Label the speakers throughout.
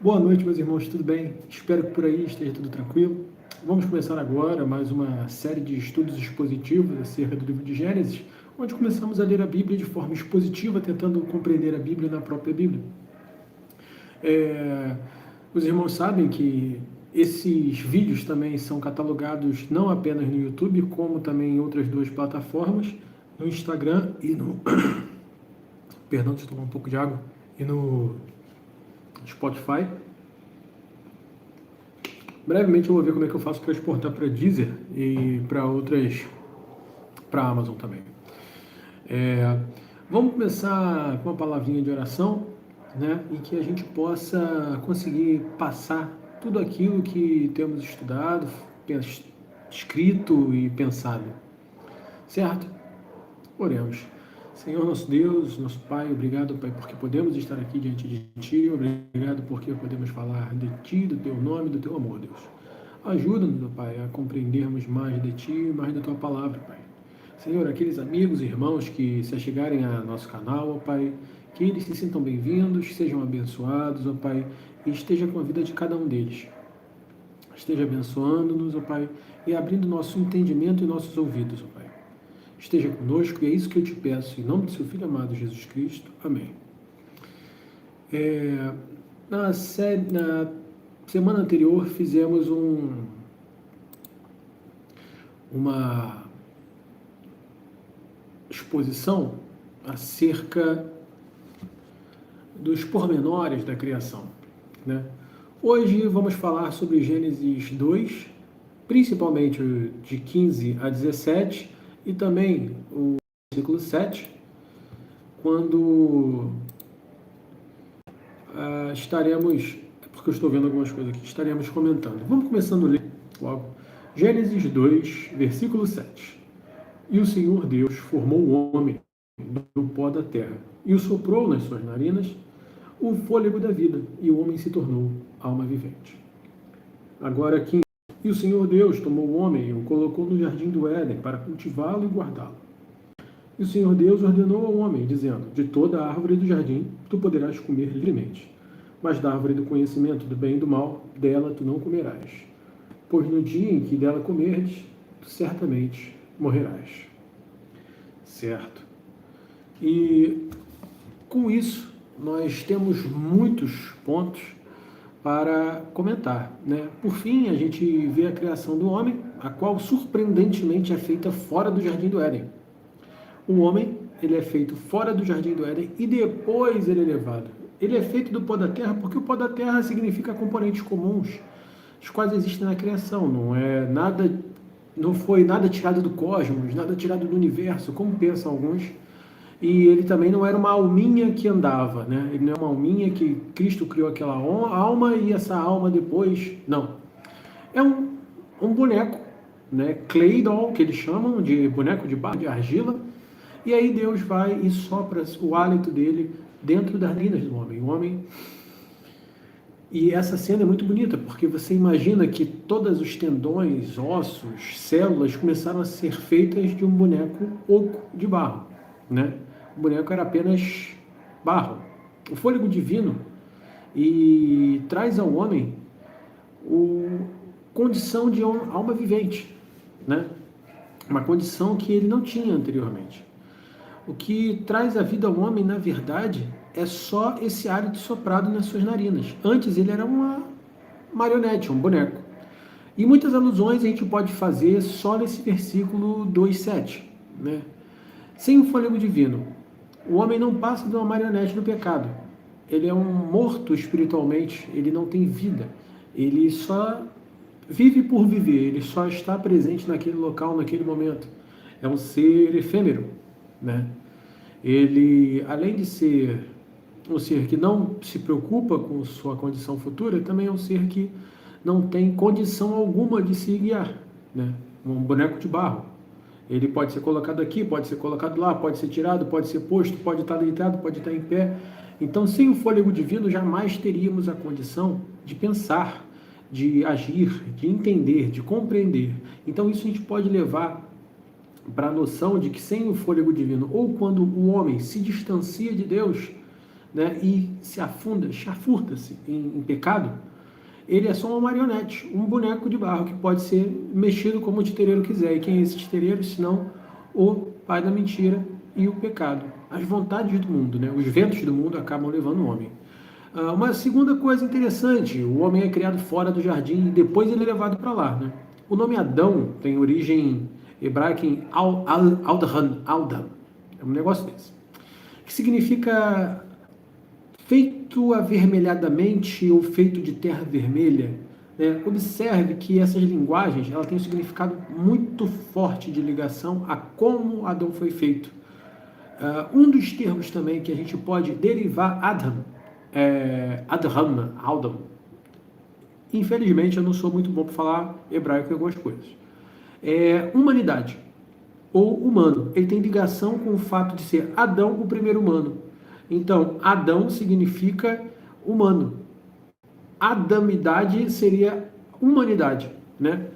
Speaker 1: Boa noite, meus irmãos, tudo bem? Espero que por aí esteja tudo tranquilo. Vamos começar agora mais uma série de estudos expositivos acerca do livro de Gênesis, onde começamos a ler a Bíblia de forma expositiva, tentando compreender a Bíblia na própria Bíblia. Os irmãos sabem que esses vídeos também são catalogados não apenas no YouTube, como também em outras duas plataformas, no Instagram e no... Perdão, deixa eu tomar um pouco de água. E no Spotify. Brevemente eu vou ver como é que eu faço para exportar para Deezer e para outras, para a Amazon também. Vamos começar com uma palavrinha de oração, né? E que a gente possa conseguir passar tudo aquilo que temos estudado, escrito e pensado. Certo? Oremos. Senhor nosso Deus, nosso Pai, obrigado, Pai, porque podemos estar aqui diante de Ti, obrigado porque podemos falar de Ti, do Teu nome, do Teu amor, Deus. Ajuda-nos, Pai, a compreendermos mais de Ti, mais da Tua palavra, Pai. Senhor, aqueles amigos e irmãos que se achegarem a nosso canal, ó Pai, que eles se sintam bem-vindos, sejam abençoados, ó Pai, e esteja com a vida de cada um deles. Esteja abençoando-nos, ó Pai, e abrindo nosso entendimento e nossos ouvidos, ó Pai. Esteja conosco, e é isso que eu te peço, em nome do seu Filho amado Jesus Cristo. Amém. Na semana anterior fizemos uma exposição acerca dos pormenores da criação, né? Hoje vamos falar sobre Gênesis 2, principalmente de 15 a 17, e também o versículo 7, quando estaremos, porque eu estou vendo algumas coisas aqui, estaremos comentando. Vamos começando a ler logo. Gênesis 2, versículo 7. E o Senhor Deus formou o homem do pó da terra, e o soprou nas suas narinas o fôlego da vida, e o homem se tornou alma vivente. Agora aqui, e o Senhor Deus tomou o homem e o colocou no jardim do Éden para cultivá-lo e guardá-lo. E o Senhor Deus ordenou ao homem, dizendo: de toda a árvore do jardim tu poderás comer livremente, mas da árvore do conhecimento do bem e do mal, dela tu não comerás, pois no dia em que dela comerdes, tu certamente morrerás. Certo? E com isso, nós temos muitos pontos para comentar, né? Por fim, a gente vê a criação do homem, a qual surpreendentemente é feita fora do Jardim do Éden. O homem, ele é feito fora do Jardim do Éden e depois ele é levado. Ele é feito do pó da terra porque o pó da terra significa componentes comuns, os quais existem na criação. Não foi nada tirado do cosmos, nada tirado do universo, como pensam alguns. E ele também não era uma alminha que andava, né? Ele não é uma alminha que Cristo criou aquela alma e essa alma depois... Não. É um boneco, né? Clay doll, que eles chamam de boneco de barro, de argila. E aí Deus vai e sopra o hálito dele dentro das narinas do homem. O homem... E essa cena é muito bonita, porque você imagina que todos os tendões, ossos, células começaram a ser feitas de um boneco oco de barro, né? O boneco era apenas barro. O fôlego divino e traz ao homem condição de alma vivente, né? Uma condição que ele não tinha anteriormente. O que traz a vida ao homem, na verdade, é só esse hálito soprado nas suas narinas. Antes ele era uma marionete, um boneco. E muitas alusões a gente pode fazer só nesse versículo 2:7, né? Sem o fôlego divino, o homem não passa de uma marionete do pecado. Ele é um morto espiritualmente, ele não tem vida. Ele só vive por viver, ele só está presente naquele local, naquele momento. É um ser efêmero, né? Ele, além de ser um ser que não se preocupa com sua condição futura, também é um ser que não tem condição alguma de se guiar, né? Um boneco de barro. Ele pode ser colocado aqui, pode ser colocado lá, pode ser tirado, pode ser posto, pode estar deitado, pode estar em pé. Então, sem o fôlego divino, jamais teríamos a condição de pensar, de agir, de entender, de compreender. Então, isso a gente pode levar para a noção de que sem o fôlego divino, ou quando o homem se distancia de Deus, né, e se afunda, chafurta-se em pecado, ele é só uma marionete, um boneco de barro que pode ser mexido como o titereiro quiser. E quem é esse titereiro, senão o pai da mentira e o pecado? As vontades do mundo, né? Os ventos do mundo acabam levando o homem. Uma segunda coisa interessante, o homem é criado fora do jardim e depois ele é levado para lá, né? O nome Adão tem origem hebraica em Aldam, é um negócio desse, que significa feito avermelhadamente ou feito de terra vermelha. Né? Observe que essas linguagens ela tem um significado muito forte de ligação a como Adão foi feito. Um dos termos também que a gente pode derivar Adam, Adam. Infelizmente eu não sou muito bom para falar hebraico em algumas coisas. Humanidade ou humano. Ele tem ligação com o fato de ser Adão, o primeiro humano. Então, Adão significa humano. Adamidade seria humanidade, né?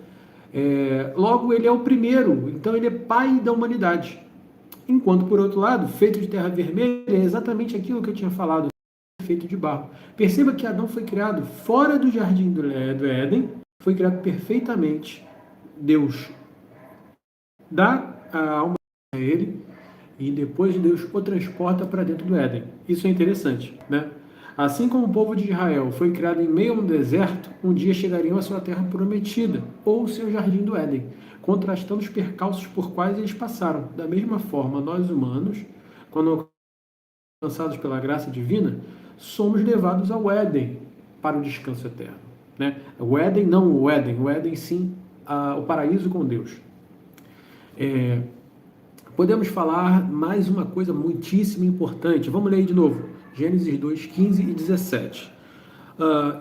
Speaker 1: Logo, ele é o primeiro, então ele é pai da humanidade. Enquanto, por outro lado, feito de terra vermelha é exatamente aquilo que eu tinha falado, feito de barro. Perceba que Adão foi criado fora do jardim do Éden, foi criado perfeitamente. Deus dá a alma a ele, e depois Deus o transporta para dentro do Éden. Isso é interessante, né? Assim como o povo de Israel foi criado em meio a um deserto, um dia chegariam à sua terra prometida, ou seu jardim do Éden, contrastando os percalços por quais eles passaram. Da mesma forma, nós humanos, quando alcançados pela graça divina, somos levados ao Éden para o descanso eterno, né? O Éden, não o Éden sim, o paraíso com Deus. Podemos falar mais uma coisa muitíssimo importante. Vamos ler aí de novo. Gênesis 2, 15 e 17.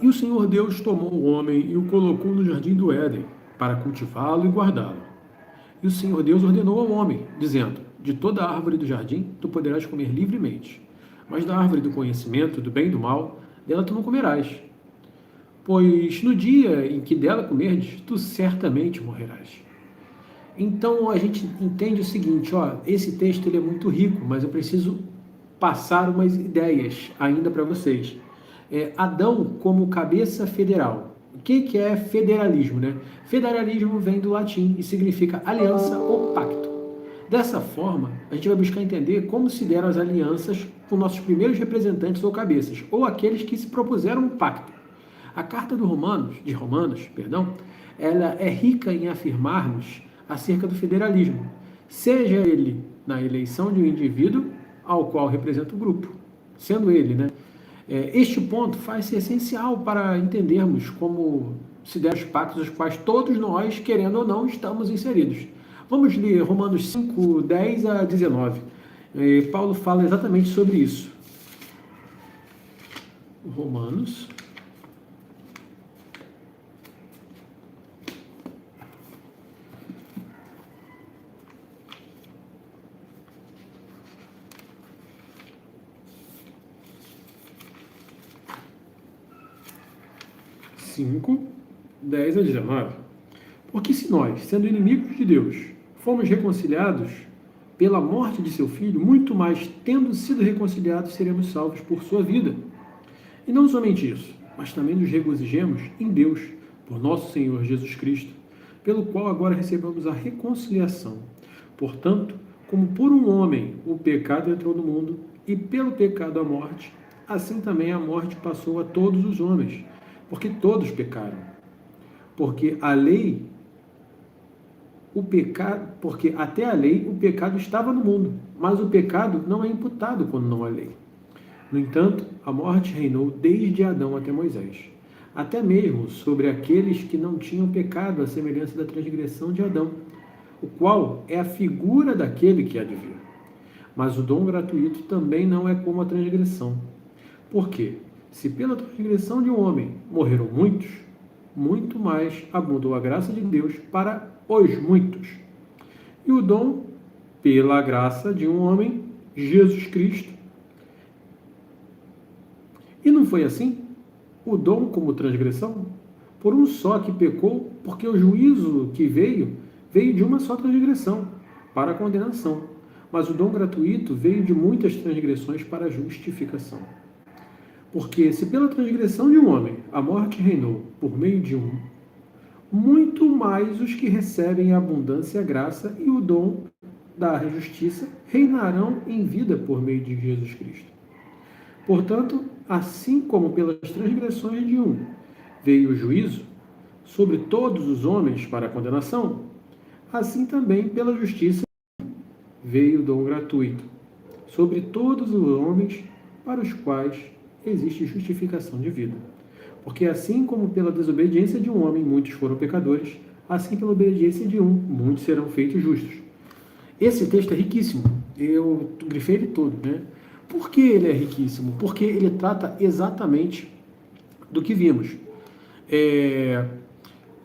Speaker 1: E o Senhor Deus tomou o homem e o colocou no jardim do Éden, para cultivá-lo e guardá-lo. E o Senhor Deus ordenou ao homem, dizendo: de toda a árvore do jardim tu poderás comer livremente, mas da árvore do conhecimento, do bem e do mal, dela tu não comerás. Pois no dia em que dela comerdes, tu certamente morrerás. Então a gente entende o seguinte, esse texto ele é muito rico, mas eu preciso passar umas ideias ainda para vocês. Adão como cabeça federal. O que é federalismo, né? Federalismo vem do latim e significa aliança ou pacto. Dessa forma, a gente vai buscar entender como se deram as alianças com nossos primeiros representantes ou cabeças, ou aqueles que se propuseram um pacto. A carta de Romanos, ela é rica em afirmarmos acerca do federalismo, seja ele na eleição de um indivíduo ao qual representa o grupo, sendo ele, né? Este ponto faz-se essencial para entendermos como se deram os pactos aos quais todos nós, querendo ou não, estamos inseridos. Vamos ler Romanos 5, 10 a 19. Paulo fala exatamente sobre isso. Romanos 5, 10 a 19. Porque se nós, sendo inimigos de Deus, fomos reconciliados pela morte de seu Filho, muito mais, tendo sido reconciliados, seremos salvos por sua vida. E não somente isso, mas também nos regozijemos em Deus, por nosso Senhor Jesus Cristo, pelo qual agora recebemos a reconciliação. Portanto, como por um homem o pecado entrou no mundo, e pelo pecado a morte, assim também a morte passou a todos os homens, porque todos pecaram. Porque até a lei o pecado estava no mundo, mas o pecado não é imputado quando não há lei. No entanto, a morte reinou desde Adão até Moisés, até mesmo sobre aqueles que não tinham pecado, à semelhança da transgressão de Adão, o qual é a figura daquele que há de vir. Mas o dom gratuito também não é como a transgressão. Por quê? Se pela transgressão de um homem morreram muitos, muito mais abundou a graça de Deus para os muitos. E o dom pela graça de um homem, Jesus Cristo. E não foi assim? O dom como transgressão? Por um só que pecou, porque o juízo que veio de uma só transgressão, para a condenação. Mas o dom gratuito veio de muitas transgressões para a justificação. Porque se pela transgressão de um homem a morte reinou por meio de um, muito mais os que recebem a abundância, a graça e o dom da justiça reinarão em vida por meio de Jesus Cristo. Portanto, assim como pelas transgressões de um veio o juízo sobre todos os homens para a condenação, assim também pela justiça veio o dom gratuito sobre todos os homens para os quais existe justificação de vida. Porque assim como pela desobediência de um homem muitos foram pecadores, assim pela obediência de um muitos serão feitos justos. Esse texto é riquíssimo. Eu grifei ele todo, né? Por que ele é riquíssimo? Porque ele trata exatamente do que vimos.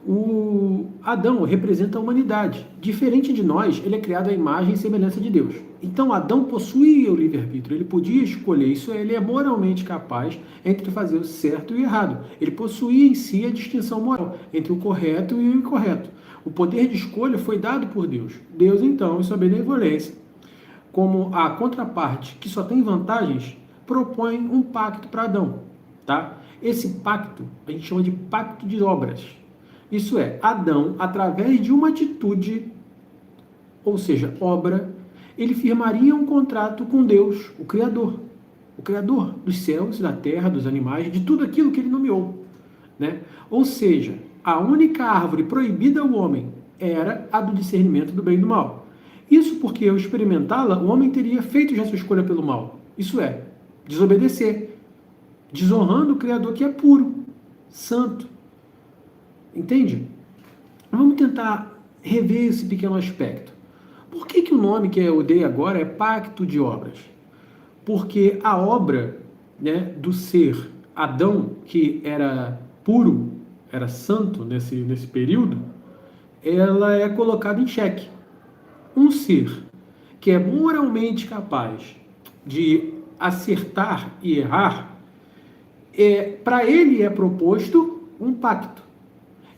Speaker 1: O Adão representa a humanidade. Diferente de nós, ele é criado à imagem e semelhança de Deus. Então, Adão possuía o livre-arbítrio, ele podia escolher, isso ele é moralmente capaz entre fazer o certo e o errado. Ele possuía em si a distinção moral entre o correto e o incorreto. O poder de escolha foi dado por Deus. Deus, então, em sua benevolência, como a contraparte que só tem vantagens, propõe um pacto para Adão. Tá? Esse pacto a gente chama de pacto de obras. Isso é, Adão, através de uma atitude, ou seja, obra, ele firmaria um contrato com Deus, o Criador dos céus, da terra, dos animais, de tudo aquilo que ele nomeou. Né? Ou seja, a única árvore proibida ao homem era a do discernimento do bem e do mal. Isso porque, ao experimentá-la, o homem teria feito já sua escolha pelo mal. Isso é, desobedecer, desonrando o Criador que é puro, santo. Entende? Vamos tentar rever esse pequeno aspecto. Por que o nome que eu dei agora é Pacto de Obras? Porque a obra, né, do ser Adão, que era puro, era santo nesse período, ela é colocada em xeque. Um ser que é moralmente capaz de acertar e errar, para ele é proposto um pacto.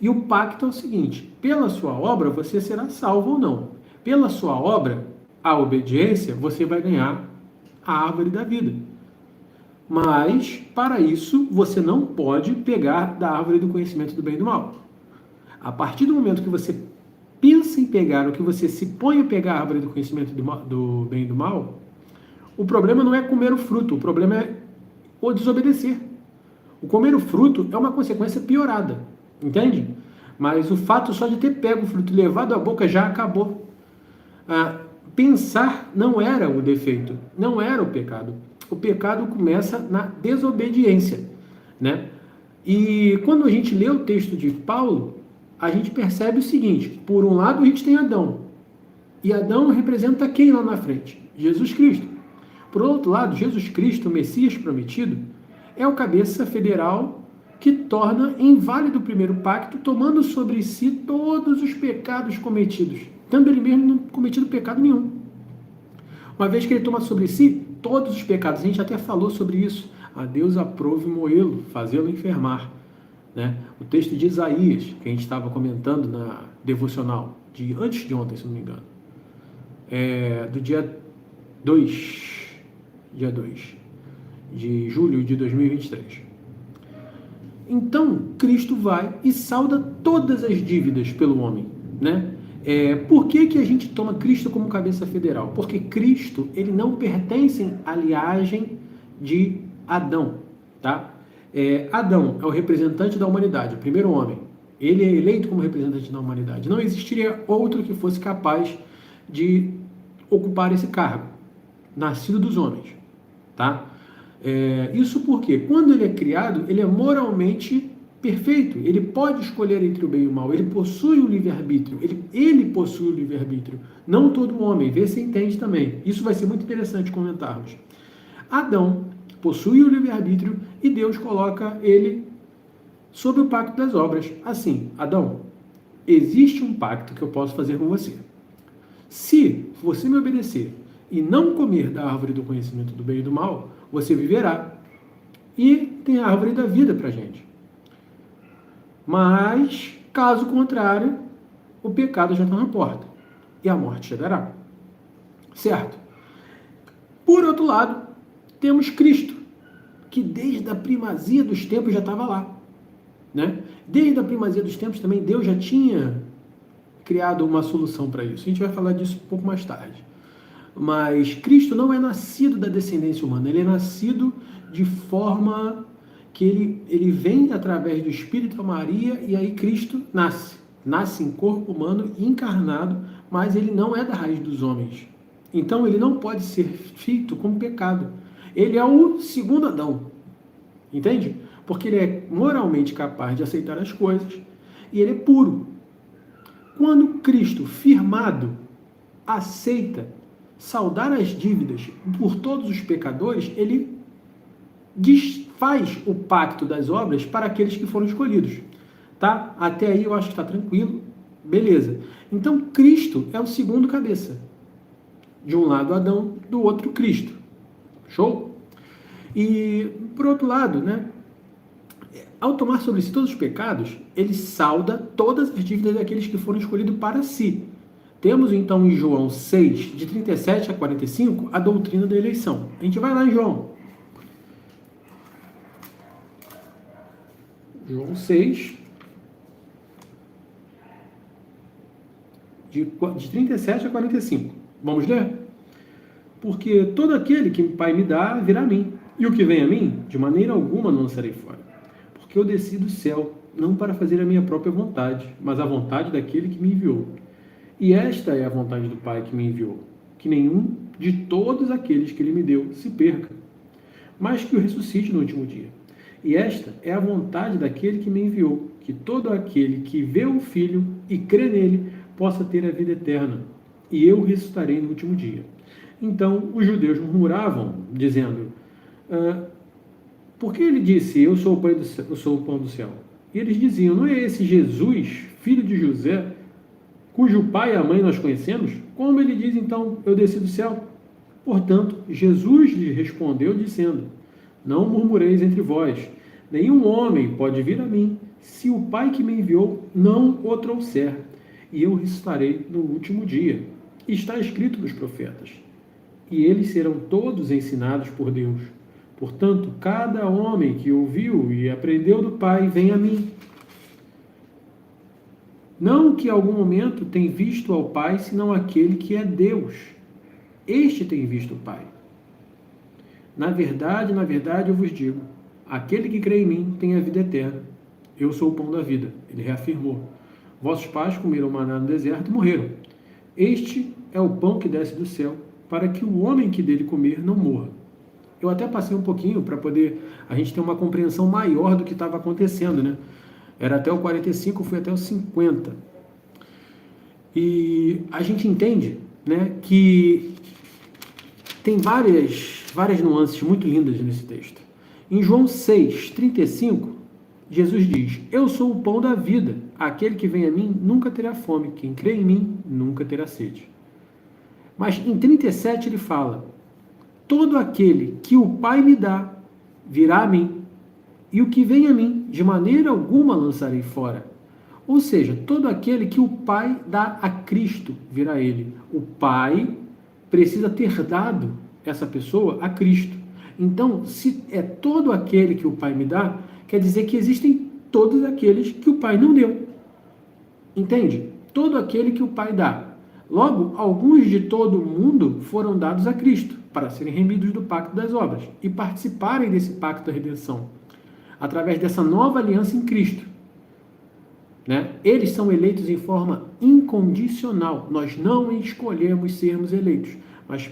Speaker 1: E o pacto é o seguinte: pela sua obra você será salvo ou não. Pela sua obra, a obediência, você vai ganhar a árvore da vida. Mas, para isso, você não pode pegar da árvore do conhecimento do bem e do mal. A partir do momento que você pensa em pegar, ou que você se põe a pegar a árvore do conhecimento do bem e do mal, o problema não é comer o fruto, o problema é o desobedecer. O comer o fruto é uma consequência piorada, entende? Mas o fato só de ter pego o fruto e levado à boca já acabou. Pensar não era o defeito, não era o pecado. O pecado começa na desobediência, né? E quando a gente lê o texto de Paulo, a gente percebe o seguinte: por um lado a gente tem Adão, e Adão representa quem lá na frente? Jesus Cristo. Por outro lado, Jesus Cristo, o Messias prometido, é o cabeça federal que torna inválido o primeiro pacto, tomando sobre si todos os pecados cometidos, tendo ele mesmo não cometido pecado nenhum. Uma vez que ele toma sobre si todos os pecados, a gente até falou sobre isso: a Deus aprove moê-lo, fazê-lo enfermar. Né? O texto de Isaías, que a gente estava comentando na devocional, antes de ontem, se não me engano, do dia 2 de julho de 2023. Então, Cristo vai e salda todas as dívidas pelo homem, né? Por que a gente toma Cristo como cabeça federal? Porque Cristo, ele não pertence à linhagem de Adão, tá? Adão é o representante da humanidade, o primeiro homem. Ele é eleito como representante da humanidade. Não existiria outro que fosse capaz de ocupar esse cargo, nascido dos homens, tá? Isso porque, quando ele é criado, ele é moralmente perfeito. Ele pode escolher entre o bem e o mal. Ele possui o livre-arbítrio. Ele possui o livre-arbítrio. Não todo homem. Vê se entende também. Isso vai ser muito interessante comentarmos. Adão possui o livre-arbítrio e Deus coloca ele sob o pacto das obras. Assim, Adão, existe um pacto que eu posso fazer com você. Se você me obedecer e não comer da árvore do conhecimento do bem e do mal, você viverá. E tem a árvore da vida para a gente. Mas, caso contrário, o pecado já está na porta. E a morte chegará. Certo? Por outro lado, temos Cristo. que desde a primazia dos tempos já estava lá, né? Desde a primazia dos tempos também Deus já tinha criado uma solução para isso. A gente vai falar disso um pouco mais tarde. Mas Cristo não é nascido da descendência humana, ele é nascido de forma que ele vem através do Espírito a Maria, e aí Cristo nasce em corpo humano encarnado, mas ele não é da raiz dos homens. Então ele não pode ser feito com pecado. Ele é o segundo Adão, entende? Porque ele é moralmente capaz de aceitar as coisas e ele é puro. Quando Cristo, firmado, aceita saldar as dívidas por todos os pecadores, ele desfaz o pacto das obras para aqueles que foram escolhidos. Tá? Até aí eu acho que está tranquilo. Beleza. Então Cristo é o segundo cabeça. De um lado Adão, do outro Cristo. Show? E por outro lado, né? Ao tomar sobre si todos os pecados, ele salda todas as dívidas daqueles que foram escolhidos para si. Temos então em João 6, de 37 a 45, a doutrina da eleição. A gente vai lá em João. João 6, de 37 a 45. Vamos ler? Porque todo aquele que o Pai me dá, virá a mim. E o que vem a mim, de maneira alguma não lançarei fora. Porque eu desci do céu, não para fazer a minha própria vontade, mas a vontade daquele que me enviou. E esta é a vontade do Pai que me enviou, que nenhum de todos aqueles que ele me deu se perca, mas que o ressuscite no último dia. E esta é a vontade daquele que me enviou, que todo aquele que vê o Filho e crê nele possa ter a vida eterna, e eu ressuscitarei no último dia. Então os judeus murmuravam, dizendo, por que ele disse, eu sou o pão do céu? E eles diziam, não é esse Jesus, filho de José, cujo pai e a mãe nós conhecemos? Como ele diz, então, eu desci do céu? Portanto, Jesus lhe respondeu, dizendo, não murmureis entre vós, nenhum homem pode vir a mim, se o Pai que me enviou não o trouxer, e eu ressuscitarei no último dia. Está escrito nos profetas, e eles serão todos ensinados por Deus. Portanto, cada homem que ouviu e aprendeu do Pai, vem a mim. Não que em algum momento tem visto ao Pai, senão aquele que é Deus. Este tem visto o Pai. Na verdade, eu vos digo, aquele que crê em mim tem a vida eterna. Eu sou o pão da vida. Ele reafirmou. Vossos pais comeram maná no deserto e morreram. Este é o pão que desce do céu, para que o homem que dele comer não morra. Eu até passei um pouquinho para poder a gente ter uma compreensão maior do que estava acontecendo, né? Era até o 45, fui até o 50. E a gente entende, né, que tem várias nuances muito lindas nesse texto. Em João 6, 35, Jesus diz, eu sou o pão da vida. Aquele que vem a mim nunca terá fome. Quem crê em mim nunca terá sede. Mas em 37 ele fala, todo aquele que o Pai me dá virá a mim. E o que vem a mim, de maneira alguma lançarei fora. Ou seja, todo aquele que o Pai dá a Cristo virá a ele. O Pai precisa ter dado essa pessoa a Cristo. Então, se é todo aquele que o Pai me dá, quer dizer que existem todos aqueles que o Pai não deu. Entende? Todo aquele que o Pai dá. Logo, alguns de todo mundo foram dados a Cristo, para serem remidos do pacto das obras e participarem desse pacto da redenção, através dessa nova aliança em Cristo. Né? Eles são eleitos em forma incondicional. Nós não escolhemos sermos eleitos. Mas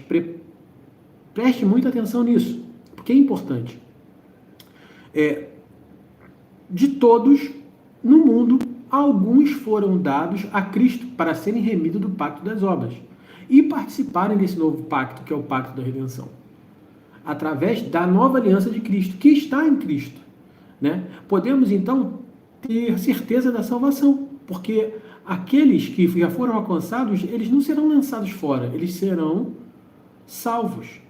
Speaker 1: preste muita atenção nisso, porque é importante. De todos no mundo, alguns foram dados a Cristo para serem remidos do pacto das obras e participarem desse novo pacto, que é o pacto da redenção, através da nova aliança de Cristo, que está em Cristo. Né? Podemos, então, ter certeza da salvação, porque aqueles que já foram alcançados, eles não serão lançados fora, eles serão salvos.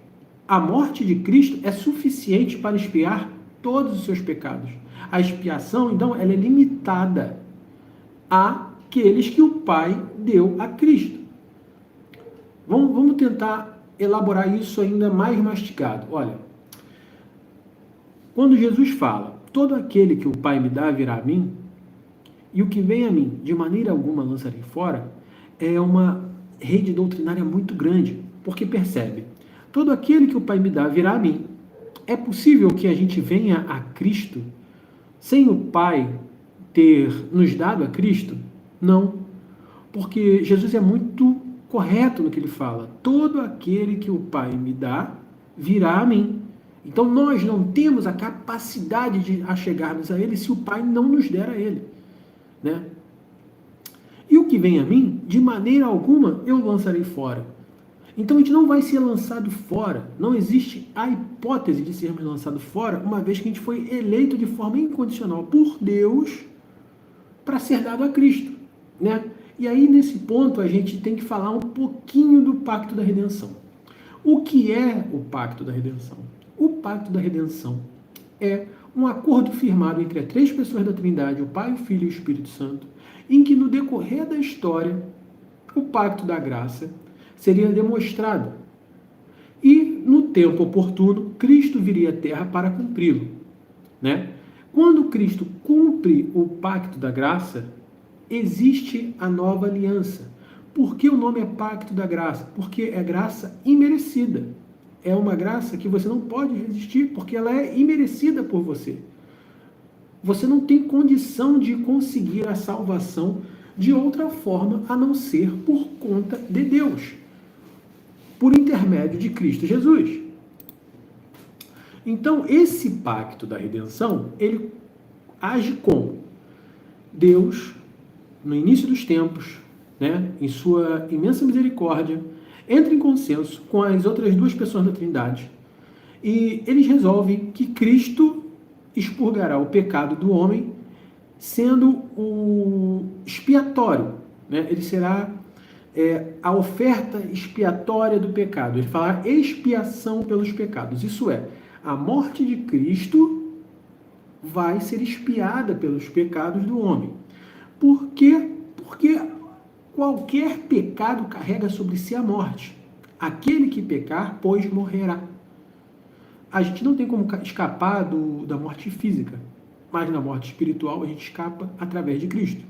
Speaker 1: A morte de Cristo é suficiente para expiar todos os seus pecados. A expiação, então, ela é limitada àqueles que o Pai deu a Cristo. Vamos tentar elaborar isso ainda mais mastigado. Olha, Quando Jesus fala, todo aquele que o Pai me dá virá a mim, e o que vem a mim, de maneira alguma lançarei fora, é uma rede doutrinária muito grande, porque percebe, todo aquele que o Pai me dá virá a mim. É possível que a gente venha a Cristo sem o Pai ter nos dado a Cristo? Não, porque Jesus é muito correto no que ele fala. Todo aquele que o Pai me dá virá a mim. Então nós não temos a capacidade de achegarmos a Ele se o Pai não nos der a Ele, né? E o que vem a mim, de maneira alguma eu lançarei fora. Então a gente não vai ser lançado fora. Não existe a hipótese de sermos lançados fora, uma vez que a gente foi eleito de forma incondicional por Deus para ser dado a Cristo, né? E aí nesse ponto a gente tem que falar um pouquinho do pacto da redenção. O que é o pacto da redenção? O pacto da redenção é um acordo firmado entre as três pessoas da Trindade, o Pai, o Filho e o Espírito Santo, em que no decorrer da história, o pacto da graça seria demonstrado. E, no tempo oportuno, Cristo viria à Terra para cumpri-lo, né? Quando Cristo cumpre o pacto da graça, existe a nova aliança. Por que o nome é pacto da graça? Porque é graça imerecida. É uma graça que você não pode resistir, porque ela é imerecida por você. Você não tem condição de conseguir a salvação de outra forma a não ser por conta de Deus, por intermédio de Cristo Jesus. Então, esse pacto da redenção, ele age como Deus, no início dos tempos, né, em sua imensa misericórdia, entra em consenso com as outras duas pessoas da Trindade e eles resolvem que Cristo expurgará o pecado do homem, sendo o expiatório, né? Ele será a oferta expiatória do pecado. Ele fala expiação pelos pecados. Isso é, a morte de Cristo vai ser expiada pelos pecados do homem. Por quê? Porque qualquer pecado carrega sobre si a morte. Aquele que pecar, pois, morrerá. A gente não tem como escapar da morte física, mas na morte espiritual a gente escapa através de Cristo.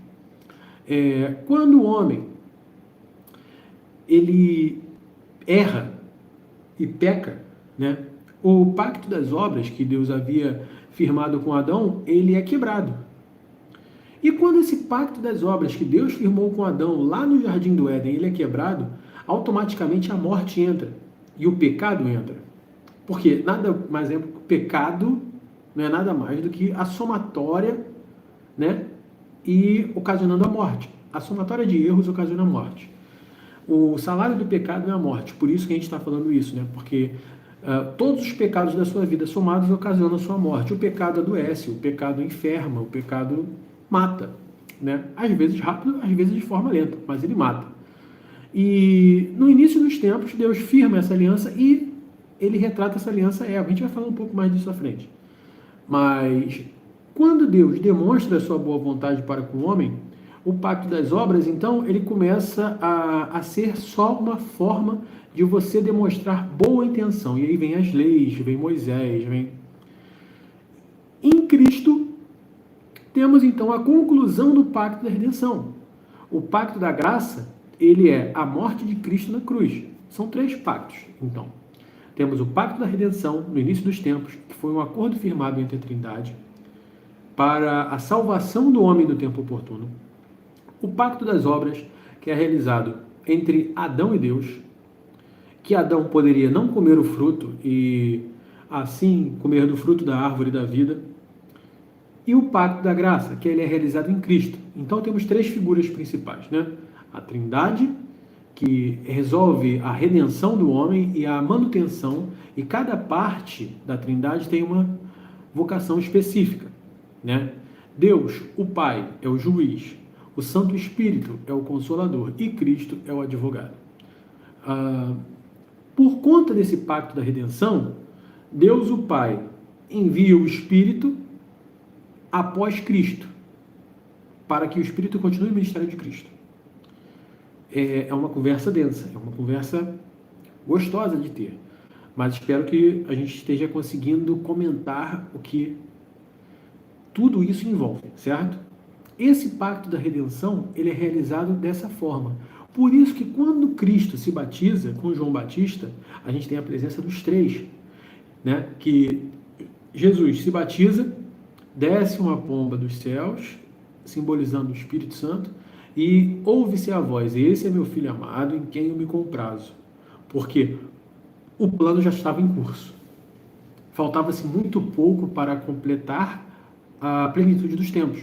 Speaker 1: Quando o homem ele erra e peca, né, o pacto das obras que Deus havia firmado com Adão, ele é quebrado. E quando esse pacto das obras que Deus firmou com Adão lá no Jardim do Éden, ele é quebrado, automaticamente a morte entra e o pecado entra. Porque nada mais é, o pecado não é nada mais do que a somatória, né, e ocasionando a morte. A somatória de erros ocasiona a morte. O salário do pecado é a morte, por isso que a gente está falando isso, né? Porque todos os pecados da sua vida somados ocasionam a sua morte. O pecado adoece, o pecado enferma, o pecado mata, né? Às vezes rápido, às vezes de forma lenta, mas ele mata. E no início dos tempos, Deus firma essa aliança e ele retrata essa aliança Eva. A gente vai falar um pouco mais disso à frente. Mas quando Deus demonstra a sua boa vontade para com o homem, o pacto das obras, então, ele começa a ser só uma forma de você demonstrar boa intenção. E aí vem as leis, vem Moisés, vem... Em Cristo, temos então a conclusão do pacto da redenção. O pacto da graça, ele é a morte de Cristo na cruz. São 3 pactos, então. Temos o pacto da redenção, no início dos tempos, que foi um acordo firmado entre a Trindade para a salvação do homem no tempo oportuno. O pacto das obras, que é realizado entre Adão e Deus, que Adão poderia não comer o fruto e assim comer do fruto da árvore da vida. E o pacto da graça, que ele é realizado em Cristo. Então temos 3 figuras principais, né? A Trindade, que resolve a redenção do homem e a manutenção, e cada parte da Trindade tem uma vocação específica, né? Deus, o Pai, é o juiz, o Santo Espírito é o Consolador e Cristo é o advogado. Por conta desse pacto da redenção, Deus, o Pai, envia o Espírito após Cristo, para que o Espírito continue o ministério de Cristo. É uma conversa densa, é uma conversa gostosa de ter. mas espero que a gente esteja conseguindo comentar o que tudo isso envolve, certo? Esse pacto da redenção, ele é realizado dessa forma. Por isso que quando Cristo se batiza com João Batista, a gente tem a presença dos três, né? Que Jesus se batiza, desce uma pomba dos céus, simbolizando o Espírito Santo, e ouve-se a voz: esse é meu filho amado, em quem eu me comprazo. Porque o plano já estava em curso. Faltava-se muito pouco para completar a plenitude dos tempos.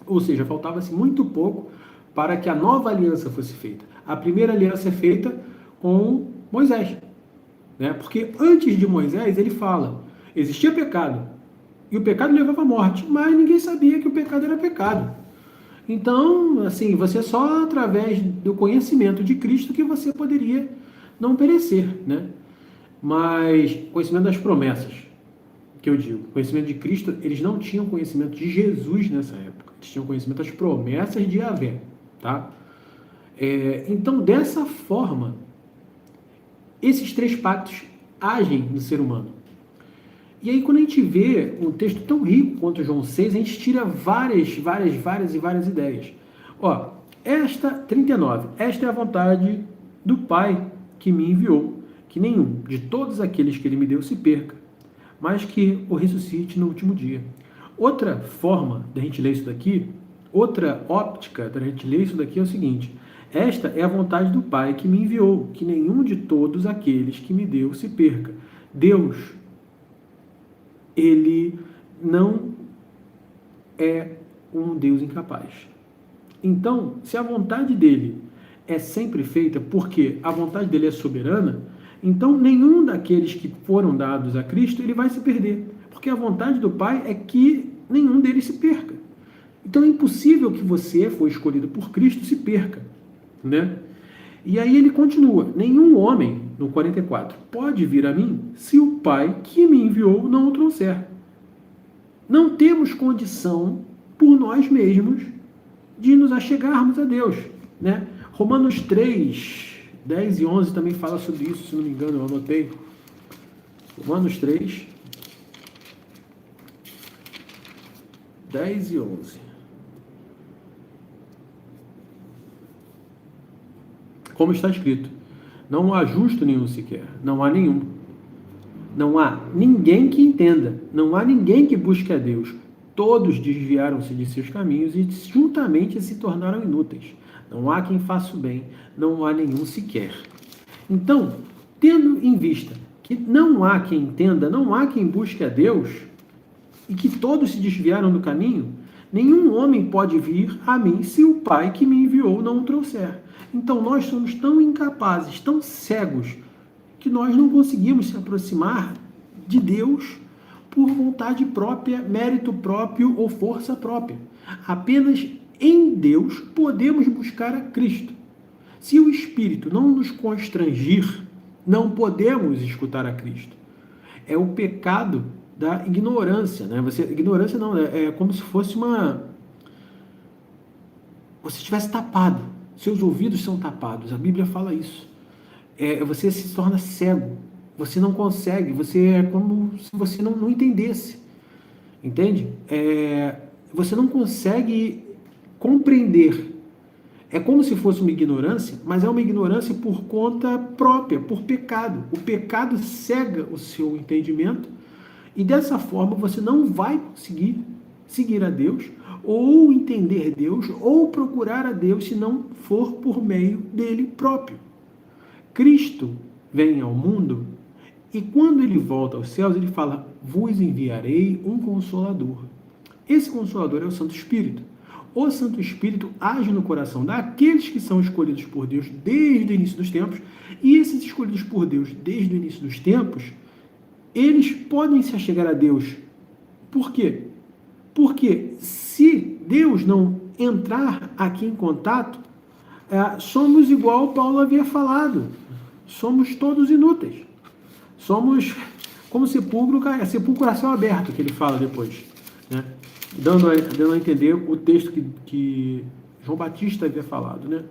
Speaker 1: Ou seja, faltava-se muito pouco para que a nova aliança fosse feita. A primeira aliança é feita com Moisés, né? Porque antes de Moisés, ele fala, existia pecado, e o pecado levava à morte, mas ninguém sabia que o pecado era pecado. Então, assim, você só através do conhecimento de Cristo que você poderia não perecer, né? Mas conhecimento das promessas, que eu digo, conhecimento de Cristo, eles não tinham conhecimento de Jesus nessa época, eles tinham conhecimento das promessas de Yahvé, tá? Então, dessa forma, esses três pactos agem no ser humano. E aí, quando a gente vê um texto tão rico quanto João 6, a gente tira várias ideias. Ó, 39, esta é a vontade do Pai que me enviou, que nenhum de todos aqueles que ele me deu se perca, mas que o ressuscite no último dia. Outra forma da gente ler isso daqui, outra óptica da gente ler isso daqui é o seguinte: esta é a vontade do Pai que me enviou, que nenhum de todos aqueles que me deu se perca. Deus, ele não é um Deus incapaz. Então, se a vontade dele é sempre feita, porque a vontade dele é soberana, então nenhum daqueles que foram dados a Cristo, ele vai se perder. Porque a vontade do Pai é que nenhum deles se perca. Então é impossível que você, foi escolhido por Cristo, se perca, né? E aí ele continua: nenhum homem, no 44, pode vir a mim se o Pai que me enviou não o trouxer. Não temos condição, por nós mesmos, de nos achegarmos a Deus, né? Romanos 3, 10 e 11 também fala sobre isso, se não me engano, eu anotei. Romanos 3, 10 e 11. Como está escrito: não há justo nenhum sequer, não há nenhum. Não há ninguém que entenda, não há ninguém que busque a Deus. Todos desviaram-se de seus caminhos e juntamente se tornaram inúteis. Não há quem faça o bem, não há nenhum sequer. Então, tendo em vista que não há quem entenda, não há quem busque a Deus, e que todos se desviaram do caminho, nenhum homem pode vir a mim se o Pai que me enviou não o trouxer. Então nós somos tão incapazes, tão cegos, que nós não conseguimos se aproximar de Deus por vontade própria, mérito próprio ou força própria. Apenas em Deus podemos buscar a Cristo. Se o Espírito não nos constrangir, não podemos escutar a Cristo. É o pecado da ignorância, né? Ignorância não, é como se fosse você estivesse tapado. Seus ouvidos são tapados. A Bíblia fala isso. Você se torna cego. Você não consegue. É como se você não entendesse. Entende? Você não consegue compreender. É como se fosse uma ignorância, mas é uma ignorância por conta própria, por pecado. O pecado cega o seu entendimento e dessa forma você não vai conseguir seguir a Deus ou entender Deus ou procurar a Deus se não for por meio dele próprio. Cristo vem ao mundo e quando ele volta aos céus ele fala: vos enviarei um Consolador. Esse Consolador é o Santo Espírito. O Santo Espírito age no coração daqueles que são escolhidos por Deus desde o início dos tempos, e esses escolhidos por Deus desde o início dos tempos, eles podem se achegar a Deus. Por quê? Porque se Deus não entrar aqui em contato, somos igual Paulo havia falado, somos todos inúteis. Somos como sepulcro a céu aberto, que ele fala depois, né? Dando a entender o texto que João Batista havia falado, né?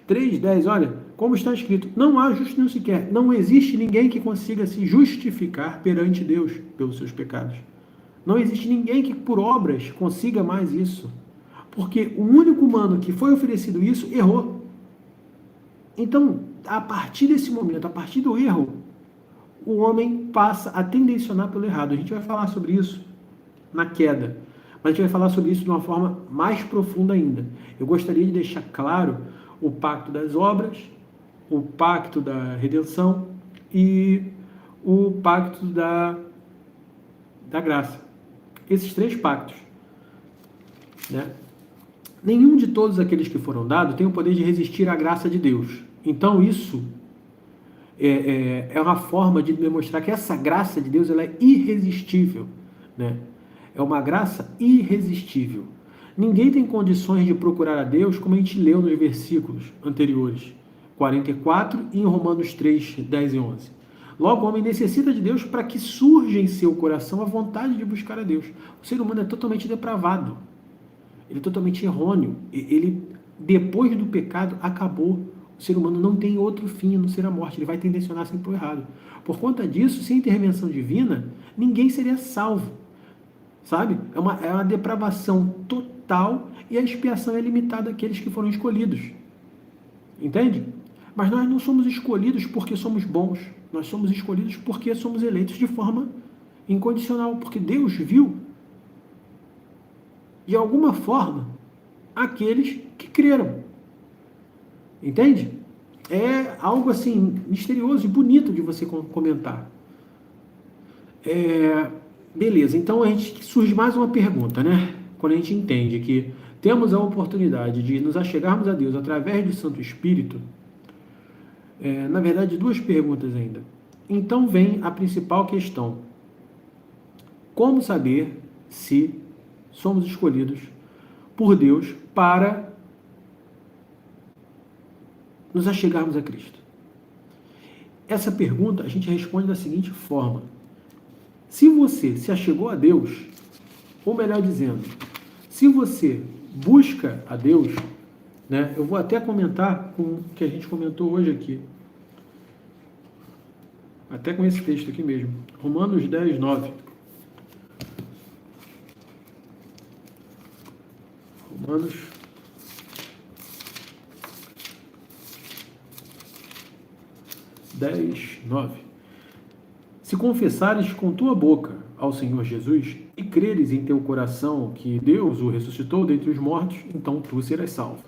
Speaker 1: 3:10, olha, como está escrito, não há justo nenhum sequer, não existe ninguém que consiga se justificar perante Deus pelos seus pecados. Não existe ninguém que por obras consiga mais isso. Porque o único humano que foi oferecido isso, errou. Então, a partir desse momento, a partir do erro, o homem passa a tendencionar pelo errado. A gente vai falar sobre isso na queda. Mas a gente vai falar sobre isso de uma forma mais profunda ainda. Eu gostaria de deixar claro o pacto das obras, o pacto da redenção e o pacto da graça. Esses 3 pactos, né? Nenhum de todos aqueles que foram dados tem o poder de resistir à graça de Deus. Então isso é uma forma de demonstrar que essa graça de Deus ela é irresistível, né? É uma graça irresistível. Ninguém tem condições de procurar a Deus, como a gente leu nos versículos anteriores, 44 e em Romanos 3, 10 e 11. Logo, o homem necessita de Deus para que surja em seu coração a vontade de buscar a Deus. O ser humano é totalmente depravado. Ele é totalmente errôneo. Ele, depois do pecado, acabou. O ser humano não tem outro fim a não ser a morte. Ele vai tendencionar sempre para o errado. Por conta disso, sem intervenção divina, ninguém seria salvo. Sabe? É uma depravação total e a expiação é limitada àqueles que foram escolhidos. Entende? Mas nós não somos escolhidos porque somos bons. Nós somos escolhidos porque somos eleitos de forma incondicional. Porque Deus viu, de alguma forma, aqueles que creram. Entende? É algo assim, misterioso e bonito de você comentar. Beleza, então a gente surge mais uma pergunta, né? Quando a gente entende que temos a oportunidade de nos achegarmos a Deus através do Santo Espírito, na verdade, 2 perguntas ainda. Então vem a principal questão. Como saber se somos escolhidos por Deus para nos achegarmos a Cristo? Essa pergunta a gente responde da seguinte forma. Se você se achegou a Deus, ou melhor dizendo, se você busca a Deus, né, eu vou até comentar com o que a gente comentou hoje aqui, até com esse texto aqui mesmo, Romanos 10, 9. Romanos 10, 9. Se confessares com tua boca ao Senhor Jesus e creres em teu coração que Deus o ressuscitou dentre os mortos, então tu serás salvo.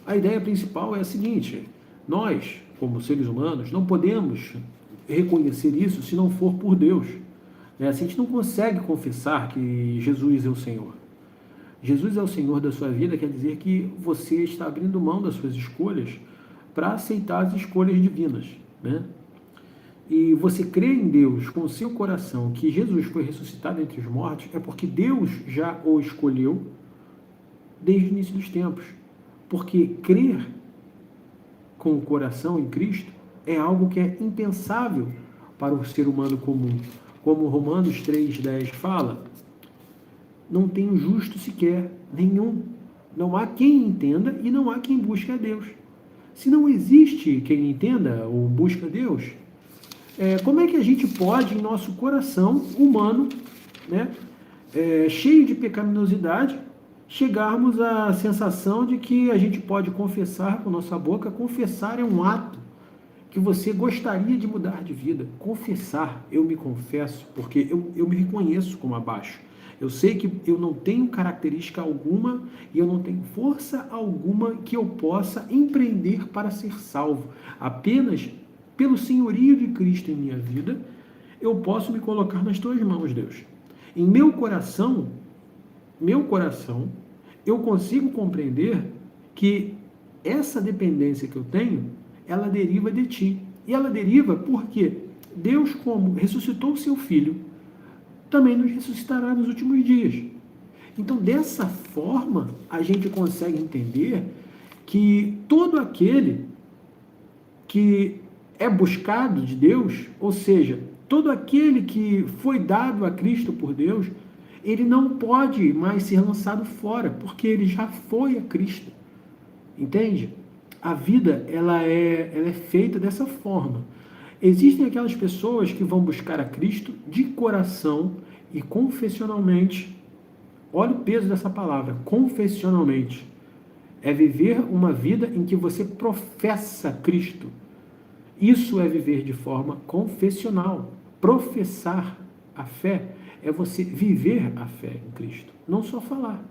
Speaker 1: A ideia principal é a seguinte: nós, como seres humanos, não podemos reconhecer isso se não for por Deus. A gente não consegue confessar que Jesus é o Senhor. Jesus é o Senhor da sua vida, quer dizer que você está abrindo mão das suas escolhas para aceitar as escolhas divinas, né? E você crê em Deus com o seu coração que Jesus foi ressuscitado entre os mortos, é porque Deus já o escolheu desde o início dos tempos. Porque crer com o coração em Cristo é algo que é impensável para o ser humano comum. Como Romanos 3,10 fala, não tem um justo sequer, nenhum. Não há quem entenda e não há quem busque a Deus. Se não existe quem entenda ou busca a Deus, como é que a gente pode, em nosso coração humano, né, cheio de pecaminosidade, chegarmos à sensação de que a gente pode confessar com nossa boca? Confessar é um ato que você gostaria de mudar de vida. Confessar, eu me confesso, porque eu me reconheço como abaixo. Eu sei que eu não tenho característica alguma e eu não tenho força alguma que eu possa empreender para ser salvo. Apenas pelo senhorio de Cristo em minha vida, eu posso me colocar nas tuas mãos, Deus. Em meu coração, eu consigo compreender que essa dependência que eu tenho, ela deriva de ti. E ela deriva porque Deus, como ressuscitou o seu Filho, também nos ressuscitará nos últimos dias. Então, dessa forma, a gente consegue entender que todo aquele que é buscado de Deus, ou seja, todo aquele que foi dado a Cristo por Deus, ele não pode mais ser lançado fora, porque ele já foi a Cristo. Entende? A vida, ela é feita dessa forma. Existem aquelas pessoas que vão buscar a Cristo de coração e confessionalmente. Olha o peso dessa palavra, confessionalmente. É viver uma vida em que você professa Cristo. Isso é viver de forma confessional. Professar a fé é você viver a fé em Cristo, não só falar.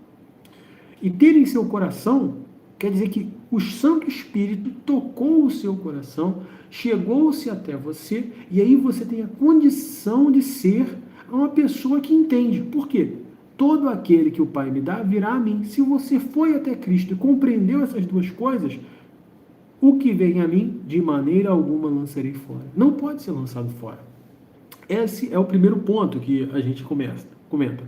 Speaker 1: E ter em seu coração quer dizer que o Santo Espírito tocou o seu coração, chegou-se até você, e aí você tem a condição de ser uma pessoa que entende. Por quê? Todo aquele que o Pai me dá virá a mim. Se você foi até Cristo e compreendeu essas duas coisas, o que vem a mim, de maneira alguma lançarei fora. Não pode ser lançado fora. Esse é o primeiro ponto que a gente comenta.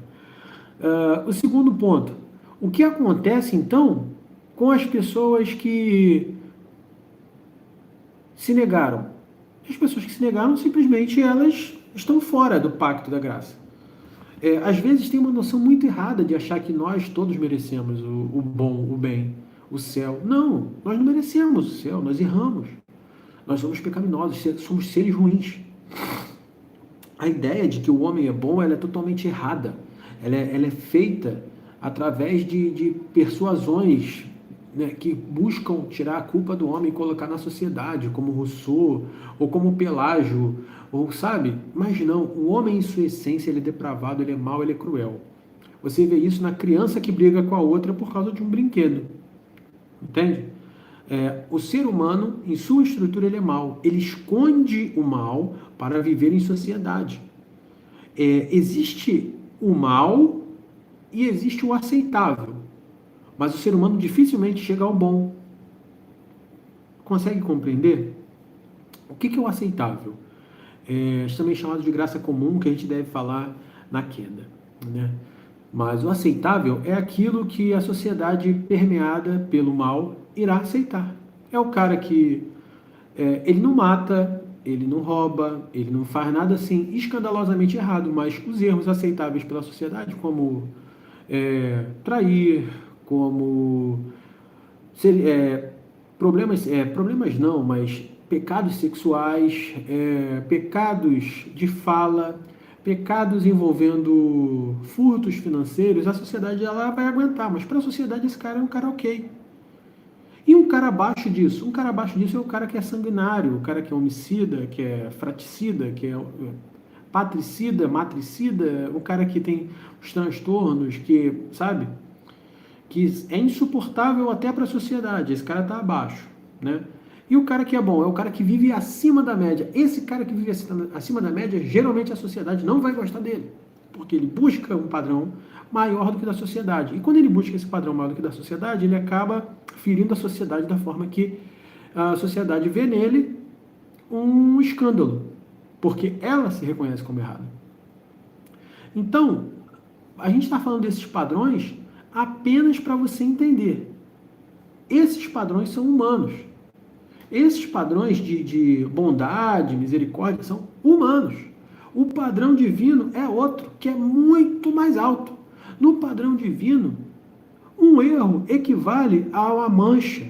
Speaker 1: O segundo ponto, o que acontece então com as pessoas que se negaram? As pessoas que se negaram, simplesmente elas estão fora do pacto da graça. Às vezes tem uma noção muito errada de achar que nós todos merecemos o bom, o bem, o céu. Não, nós não merecemos o céu, nós erramos. Nós somos pecaminosos, somos seres ruins. A ideia de que o homem é bom, ela é totalmente errada. Ela é feita através de persuasões, né, que buscam tirar a culpa do homem e colocar na sociedade, como Rousseau, ou como Pelágio, ou sabe? Mas não, o homem em sua essência, ele é depravado, ele é mau, ele é cruel. Você vê isso na criança que briga com a outra por causa de um brinquedo. Entende? O ser humano, em sua estrutura, ele é mau. Ele esconde o mal para viver em sociedade. Existe o mal e existe o aceitável. Mas o ser humano dificilmente chega ao bom. Consegue compreender? O que é o aceitável? Também chamado de graça comum, que a gente deve falar na queda, né? Mas o aceitável é aquilo que a sociedade permeada pelo mal irá aceitar. É o cara que ele não mata, ele não rouba, ele não faz nada assim escandalosamente errado, mas os erros aceitáveis pela sociedade, como trair, como problemas não, mas pecados sexuais, pecados de fala, pecados envolvendo furtos financeiros, a sociedade ela vai aguentar, mas para a sociedade esse cara é um cara ok. E um cara abaixo disso? Um cara abaixo disso é o cara que é sanguinário, o cara que é homicida, que é fraticida, que é patricida, matricida, o cara que tem os transtornos, que, sabe, que é insuportável até para a sociedade. Esse cara está abaixo, né? E o cara que é bom é o cara que vive acima da média. Esse cara que vive acima da média, geralmente a sociedade não vai gostar dele, porque ele busca um padrão maior do que da sociedade. E quando ele busca esse padrão maior do que da sociedade, ele acaba ferindo a sociedade da forma que a sociedade vê nele um escândalo, porque ela se reconhece como errada. Então, a gente está falando desses padrões apenas para você entender. Esses padrões são humanos. Esses padrões de bondade, misericórdia, são humanos. O padrão divino é outro, que é muito mais alto. No padrão divino, um erro equivale a uma mancha.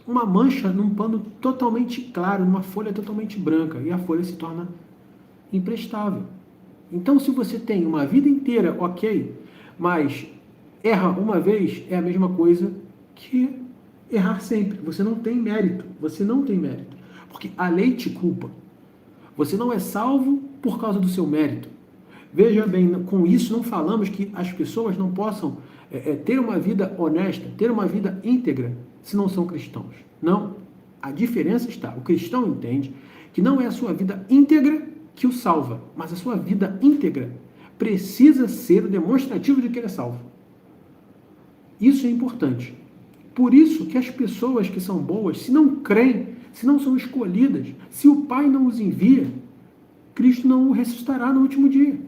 Speaker 1: Uma mancha num pano totalmente claro, numa folha totalmente branca, e a folha se torna imprestável. Então, se você tem uma vida inteira, ok, mas erra uma vez, é a mesma coisa que errar sempre. Você não tem mérito. Você não tem mérito. Porque a lei te culpa. Você não é salvo por causa do seu mérito. Veja bem, com isso não falamos que as pessoas não possam ter uma vida honesta, ter uma vida íntegra, se não são cristãos. Não. A diferença está. O cristão entende que não é a sua vida íntegra que o salva, mas a sua vida íntegra precisa ser o demonstrativo de que ele é salvo. Isso é importante. Por isso que as pessoas que são boas, se não creem, se não são escolhidas, se o Pai não os envia, Cristo não o ressuscitará no último dia.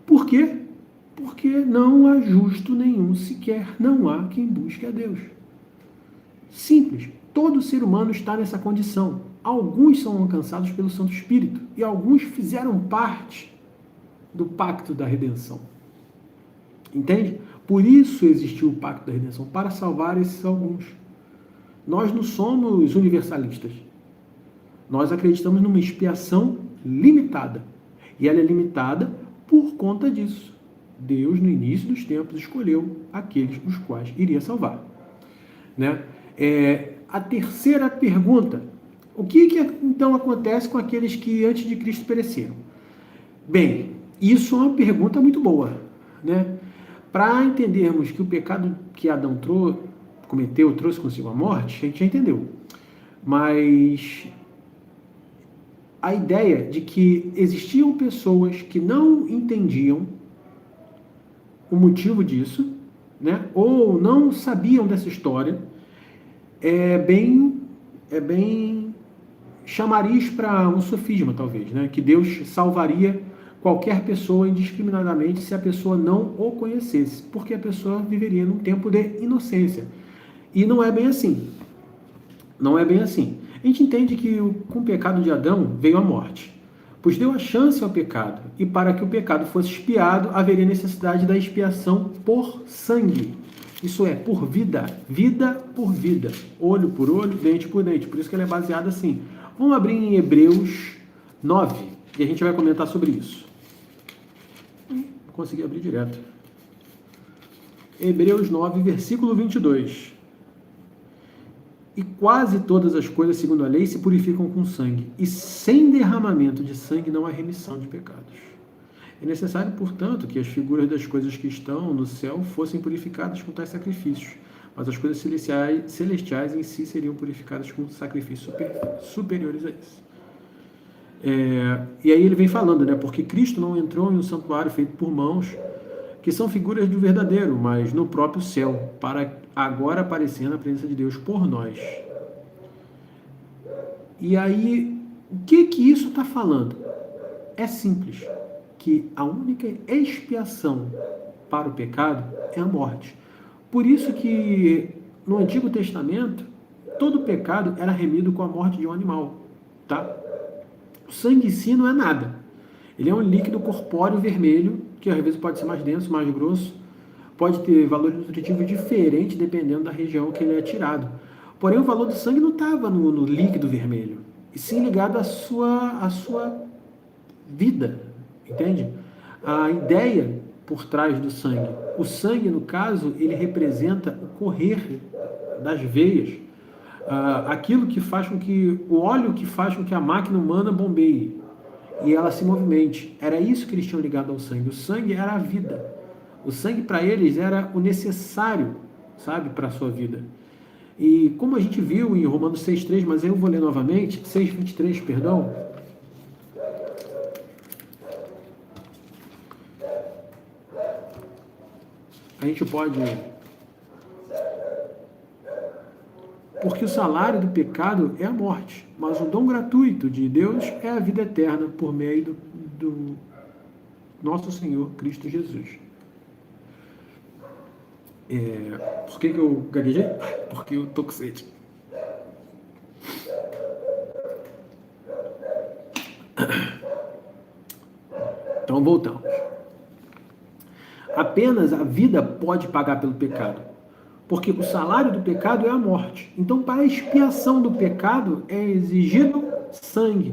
Speaker 1: Por quê? Porque não há justo nenhum sequer, não há quem busque a Deus. Simples. Todo ser humano está nessa condição. Alguns são alcançados pelo Santo Espírito e alguns fizeram parte do pacto da redenção. Entende? Por isso existiu o pacto da redenção, para salvar esses alguns. Nós não somos universalistas. Nós acreditamos numa expiação limitada. E ela é limitada por conta disso. Deus, no início dos tempos, escolheu aqueles os quais iria salvar. Né? A terceira pergunta: o que então acontece com aqueles que antes de Cristo pereceram? Bem, isso é uma pergunta muito boa, né? Para entendermos que o pecado que Adão cometeu trouxe consigo a morte, a gente já entendeu. Mas a ideia de que existiam pessoas que não entendiam o motivo disso, né? Ou não sabiam dessa história, é bem chamariz para um sofisma, talvez, né? Que Deus salvaria qualquer pessoa indiscriminadamente se a pessoa não o conhecesse, porque a pessoa viveria num tempo de inocência. E não é bem assim. Não é bem assim. A gente entende que com o pecado de Adão veio a morte, pois deu a chance ao pecado, e para que o pecado fosse expiado, haveria necessidade da expiação por sangue. Isso é, por vida, vida por vida, olho por olho, dente por dente. Por isso que ele é baseado assim. Vamos abrir em Hebreus 9, e a gente vai comentar sobre isso. Consegui abrir direto. Hebreus 9, versículo 22. E quase todas as coisas, segundo a lei, se purificam com sangue, e sem derramamento de sangue não há remissão de pecados. É necessário, portanto, que as figuras das coisas que estão no céu fossem purificadas com tais sacrifícios, mas as coisas celestiais em si seriam purificadas com sacrifícios superiores a isso. E aí ele vem falando, né? Porque Cristo não entrou em um santuário feito por mãos, que são figuras do verdadeiro, mas no próprio céu, para agora aparecer na presença de Deus por nós. E aí, o que isso está falando? É simples, que a única expiação para o pecado é a morte. Por isso que no Antigo Testamento, todo pecado era remido com a morte de um animal, tá? O sangue em si não é nada. Ele é um líquido corpóreo vermelho, que às vezes pode ser mais denso, mais grosso, pode ter valor nutritivo diferente dependendo da região que ele é tirado. Porém, o valor do sangue não estava no líquido vermelho, e sim ligado à sua vida, entende? A ideia por trás do sangue. O sangue, no caso, ele representa o correr das veias, aquilo que faz com que, o óleo que faz com que a máquina humana bombeie e ela se movimente. Era isso que eles tinham ligado ao sangue. O sangue era a vida. O sangue para eles era o necessário, sabe, para a sua vida. E como a gente viu em Romanos 6,3, mas eu vou ler novamente, 6,23, perdão. A gente pode... Porque o salário do pecado é a morte, mas o dom gratuito de Deus é a vida eterna por meio do nosso Senhor Cristo Jesus. Por que eu gaguejei? Porque eu tô com sede. Então voltamos. Apenas a vida pode pagar pelo pecado, porque o salário do pecado é a morte. Então, para a expiação do pecado é exigido sangue.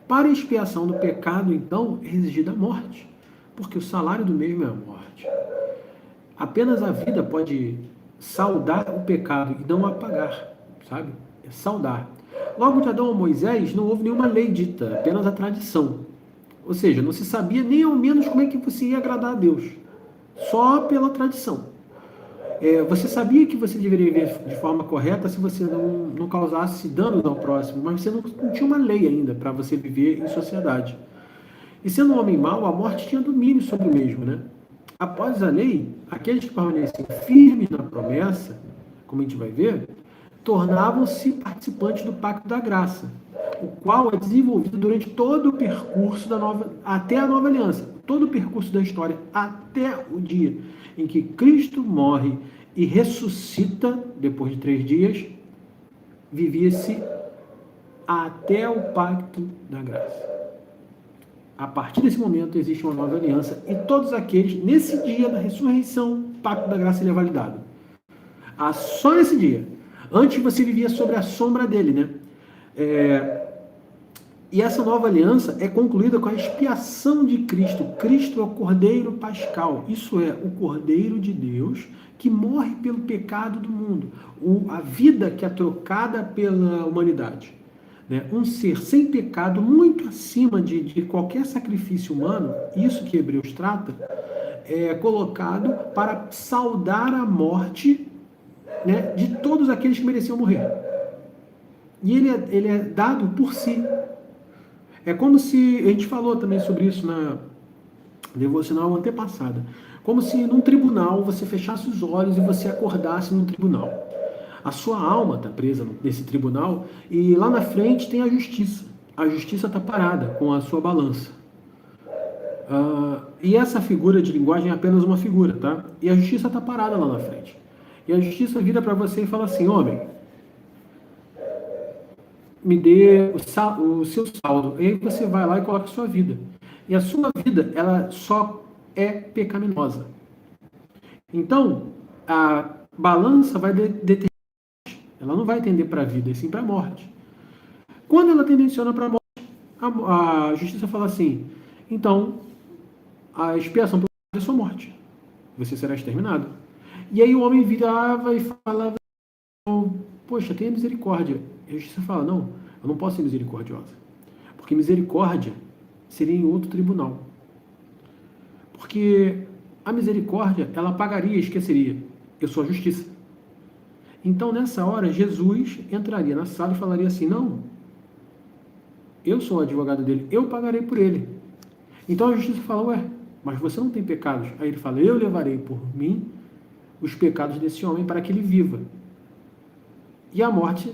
Speaker 1: Para a expiação do pecado, então, é exigida a morte, porque o salário do mesmo é a morte. Apenas a vida pode saldar o pecado e não apagar, sabe? É saldar. Logo de Adão a Moisés não houve nenhuma lei dita, apenas a tradição. Ou seja, não se sabia nem ao menos como é que você ia agradar a Deus, só pela tradição. Você sabia que você deveria viver de forma correta se você não causasse danos ao próximo, mas você não tinha uma lei ainda para você viver em sociedade. E sendo um homem mau, a morte tinha domínio sobre o mesmo, né? Após a lei, aqueles que permaneciam firmes na promessa, como a gente vai ver, tornavam-se participantes do pacto da graça, o qual é desenvolvido durante todo o percurso até a nova aliança, todo o percurso da história, até o dia em que Cristo morre e ressuscita, depois de 3 dias, vivia-se até o pacto da graça. A partir desse momento existe uma nova aliança e todos aqueles, nesse dia da ressurreição, o pacto da graça ele é validado. Só nesse dia. Antes você vivia sobre a sombra dele, né? E essa nova aliança é concluída com a expiação de Cristo. Cristo é o Cordeiro Pascal, isso é, o Cordeiro de Deus que morre pelo pecado do mundo, a vida que é trocada pela humanidade. Né? Um ser sem pecado, muito acima de qualquer sacrifício humano, isso que Hebreus trata, é colocado para saldar a morte, né, de todos aqueles que mereciam morrer. E ele é dado por si. É como se, a gente falou também sobre isso na devocional antepassada, como se num tribunal você fechasse os olhos e você acordasse num tribunal. A sua alma está presa nesse tribunal e lá na frente tem a justiça. A justiça está parada com a sua balança. E essa figura de linguagem é apenas uma figura, tá? E a justiça está parada lá na frente. E a justiça vira para você e fala assim: homem, me dê o seu saldo. E aí você vai lá e coloca a sua vida. E a sua vida, ela só é pecaminosa. Então, a balança vai determinar. Ela não vai tender para a vida, e sim para a morte. Quando ela tendenciona para a morte, a justiça fala assim: então, a expiação por é sua morte. Você será exterminado. E aí o homem virava e falava: poxa, tenha misericórdia. E a justiça fala: não, eu não posso ser misericordiosa. Porque misericórdia seria em outro tribunal. Porque a misericórdia, ela pagaria e esqueceria. Eu sou a justiça. Então, nessa hora, Jesus entraria na sala e falaria assim: não, eu sou o advogado dele, eu pagarei por ele. Então a justiça fala: ué, mas você não tem pecados. Aí ele fala: eu levarei por mim os pecados desse homem para que ele viva. E a morte,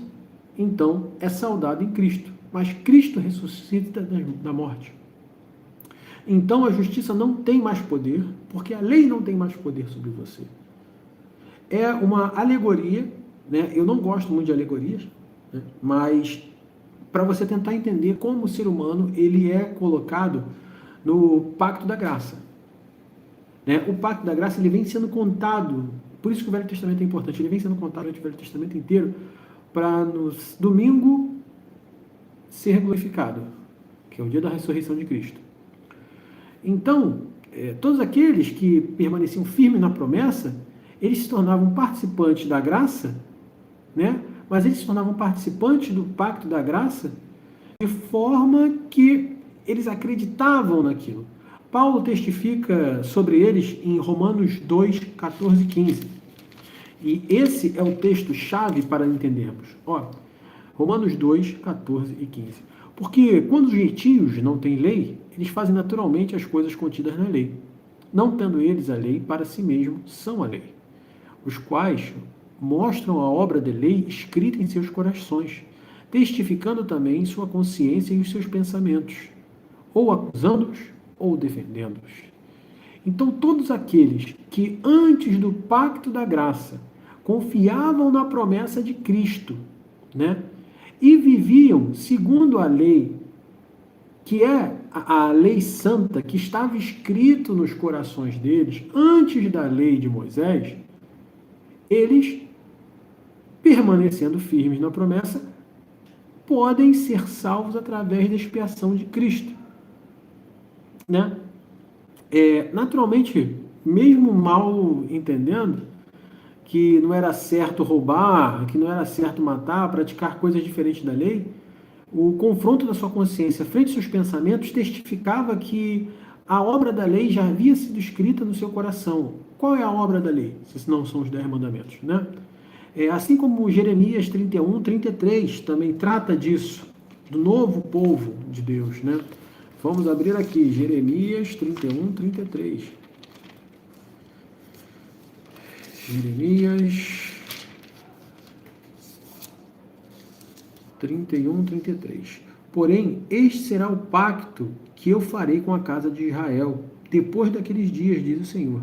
Speaker 1: então, é saudada em Cristo. Mas Cristo ressuscita da morte. Então a justiça não tem mais poder, porque a lei não tem mais poder sobre você. É uma alegoria, né? Eu não gosto muito de alegorias, né? Mas para você tentar entender como o ser humano ele é colocado no pacto da graça. Né? O pacto da graça ele vem sendo contado, por isso que o Velho Testamento é importante, ele vem sendo contado durante o Velho Testamento inteiro, para no domingo ser glorificado, que é o dia da ressurreição de Cristo. Então, todos aqueles que permaneciam firmes na promessa, eles se tornavam participantes da graça, né? Mas eles se tornavam participantes do pacto da graça de forma que eles acreditavam naquilo. Paulo testifica sobre eles em Romanos 2, 14 e 15. E esse é o texto-chave para entendermos. Romanos 2, 14 e 15. Porque quando os gentios não têm lei, eles fazem naturalmente as coisas contidas na lei. Não tendo eles a lei, para si mesmos são a lei, os quais mostram a obra da lei escrita em seus corações, testificando também em sua consciência e os seus pensamentos, ou acusando-os, ou defendendo-os. Então, todos aqueles que antes do pacto da graça confiavam na promessa de Cristo, né, e viviam segundo a lei, que é a lei santa, que estava escrito nos corações deles antes da lei de Moisés, eles, permanecendo firmes na promessa, podem ser salvos através da expiação de Cristo. Né? Naturalmente, mesmo mal entendendo que não era certo roubar, que não era certo matar, praticar coisas diferentes da lei, o confronto da sua consciência frente aos seus pensamentos testificava que a obra da lei já havia sido escrita no seu coração. Qual é a obra da lei? Se não são os 10 mandamentos, né? Assim como Jeremias 31, 33 também trata disso, do novo povo de Deus, né? Vamos abrir aqui, Jeremias 31, 33. Jeremias 31, 33. Porém, este será o pacto que eu farei com a casa de Israel, depois daqueles dias, diz o Senhor.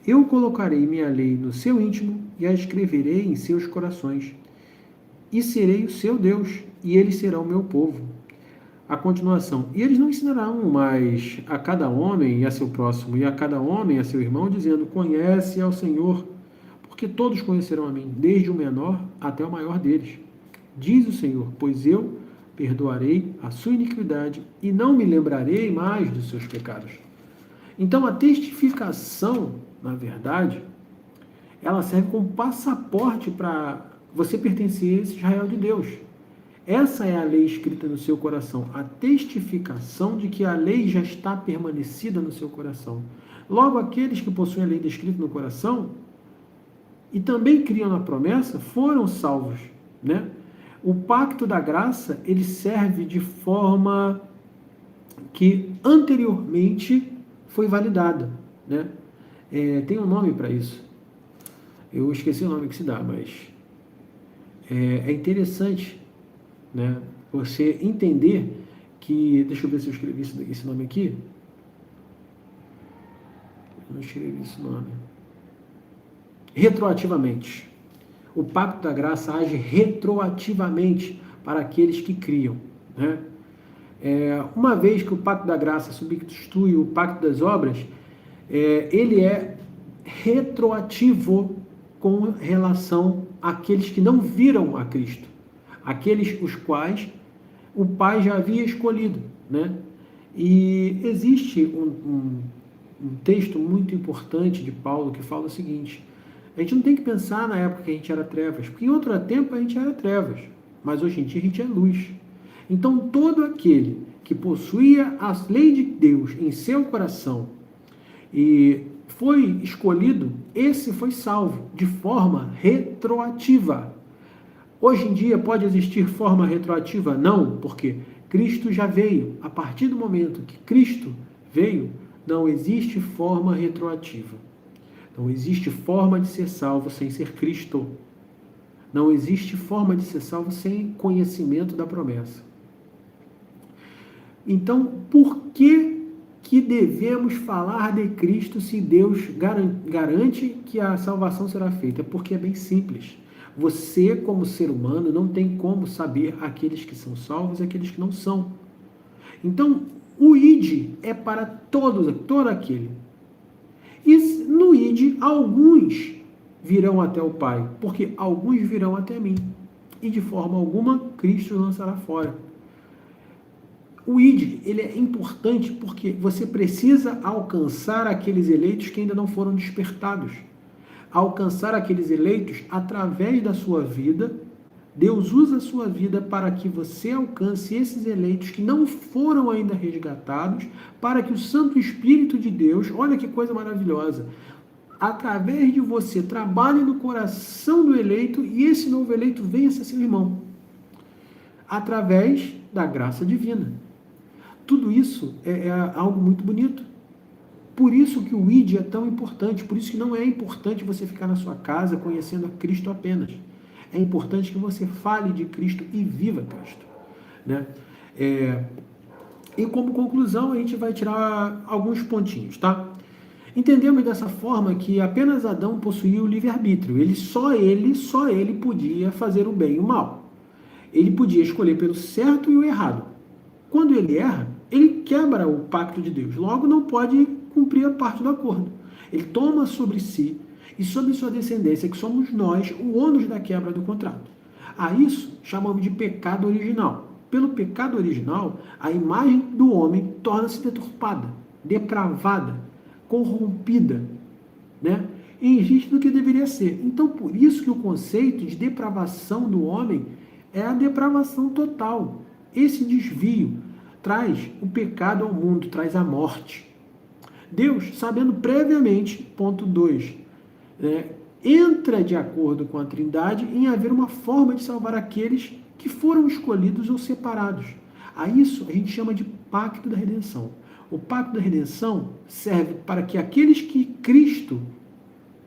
Speaker 1: Eu colocarei minha lei no seu íntimo e a escreverei em seus corações. E serei o seu Deus, e eles serão o meu povo. A continuação. E eles não ensinarão mais a cada homem e a seu próximo, e a cada homem a seu irmão, dizendo: conhece ao Senhor, porque todos conhecerão a mim, desde o menor até o maior deles. Diz o Senhor, pois eu perdoarei a sua iniquidade e não me lembrarei mais dos seus pecados. Então, a testificação, na verdade, ela serve como passaporte para você pertencer a esse Israel de Deus. Essa é a lei escrita no seu coração, a testificação de que a lei já está permanecida no seu coração. Logo, aqueles que possuem a lei descrita no coração e também criam na promessa, foram salvos, né? O pacto da graça, ele serve de forma que anteriormente foi validada, né? Tem um nome para isso. Eu esqueci o nome que se dá, mas é interessante, né, você entender que, deixa eu ver se eu escrevi esse nome aqui. Eu não escrevi esse nome. Retroativamente. O pacto da graça age retroativamente para aqueles que criam, né? Uma vez que o pacto da graça substitui o pacto das obras, ele é retroativo com relação àqueles que não viram a Cristo, aqueles os quais o Pai já havia escolhido, né? E existe um texto muito importante de Paulo que fala o seguinte: a gente não tem que pensar na época que a gente era trevas, porque em outro tempo a gente era trevas, mas hoje em dia a gente é luz. Então, todo aquele que possuía a lei de Deus em seu coração e foi escolhido, esse foi salvo de forma retroativa. Hoje em dia pode existir forma retroativa? Não, porque Cristo já veio. A partir do momento que Cristo veio, não existe forma retroativa. Não existe forma de ser salvo sem ser Cristo. Não existe forma de ser salvo sem conhecimento da promessa. Então, por que devemos falar de Cristo se Deus garante que a salvação será feita? Porque é bem simples. Você, como ser humano, não tem como saber aqueles que são salvos e aqueles que não são. Então, o ID é para todo aquele. E no ID, alguns virão até o Pai, porque alguns virão até mim. E de forma alguma, Cristo lançará fora. O ID, ele é importante porque você precisa alcançar aqueles eleitos que ainda não foram despertados. Alcançar aqueles eleitos através da sua vida. Deus usa a sua vida para que você alcance esses eleitos que não foram ainda resgatados, para que o Santo Espírito de Deus, olha que coisa maravilhosa, através de você trabalhe no coração do eleito e esse novo eleito venha ser seu irmão. Através da graça divina. Tudo isso é algo muito bonito. Por isso que o ID é tão importante, por isso que não é importante você ficar na sua casa conhecendo a Cristo apenas. É importante que você fale de Cristo e viva Cristo, né? E como conclusão, a gente vai tirar alguns pontinhos, tá? Entendemos dessa forma que apenas Adão possuía o livre-arbítrio. Só ele podia fazer o bem e o mal. Ele podia escolher pelo certo e o errado. Quando ele erra, ele quebra o pacto de Deus. Logo, não pode cumprir a parte do acordo. Ele toma sobre si e sobre sua descendência, que somos nós, o ônus da quebra do contrato. A isso chamamos de pecado original. Pelo pecado original, a imagem do homem torna-se deturpada, depravada, corrompida, né? E existe do que deveria ser. Então, por isso que o conceito de depravação do homem é a depravação total. Esse desvio traz o pecado ao mundo, traz a morte. Deus, sabendo previamente, ponto 2, entra de acordo com a Trindade em haver uma forma de salvar aqueles que foram escolhidos ou separados. A isso a gente chama de pacto da redenção. O pacto da redenção serve para que aqueles que Cristo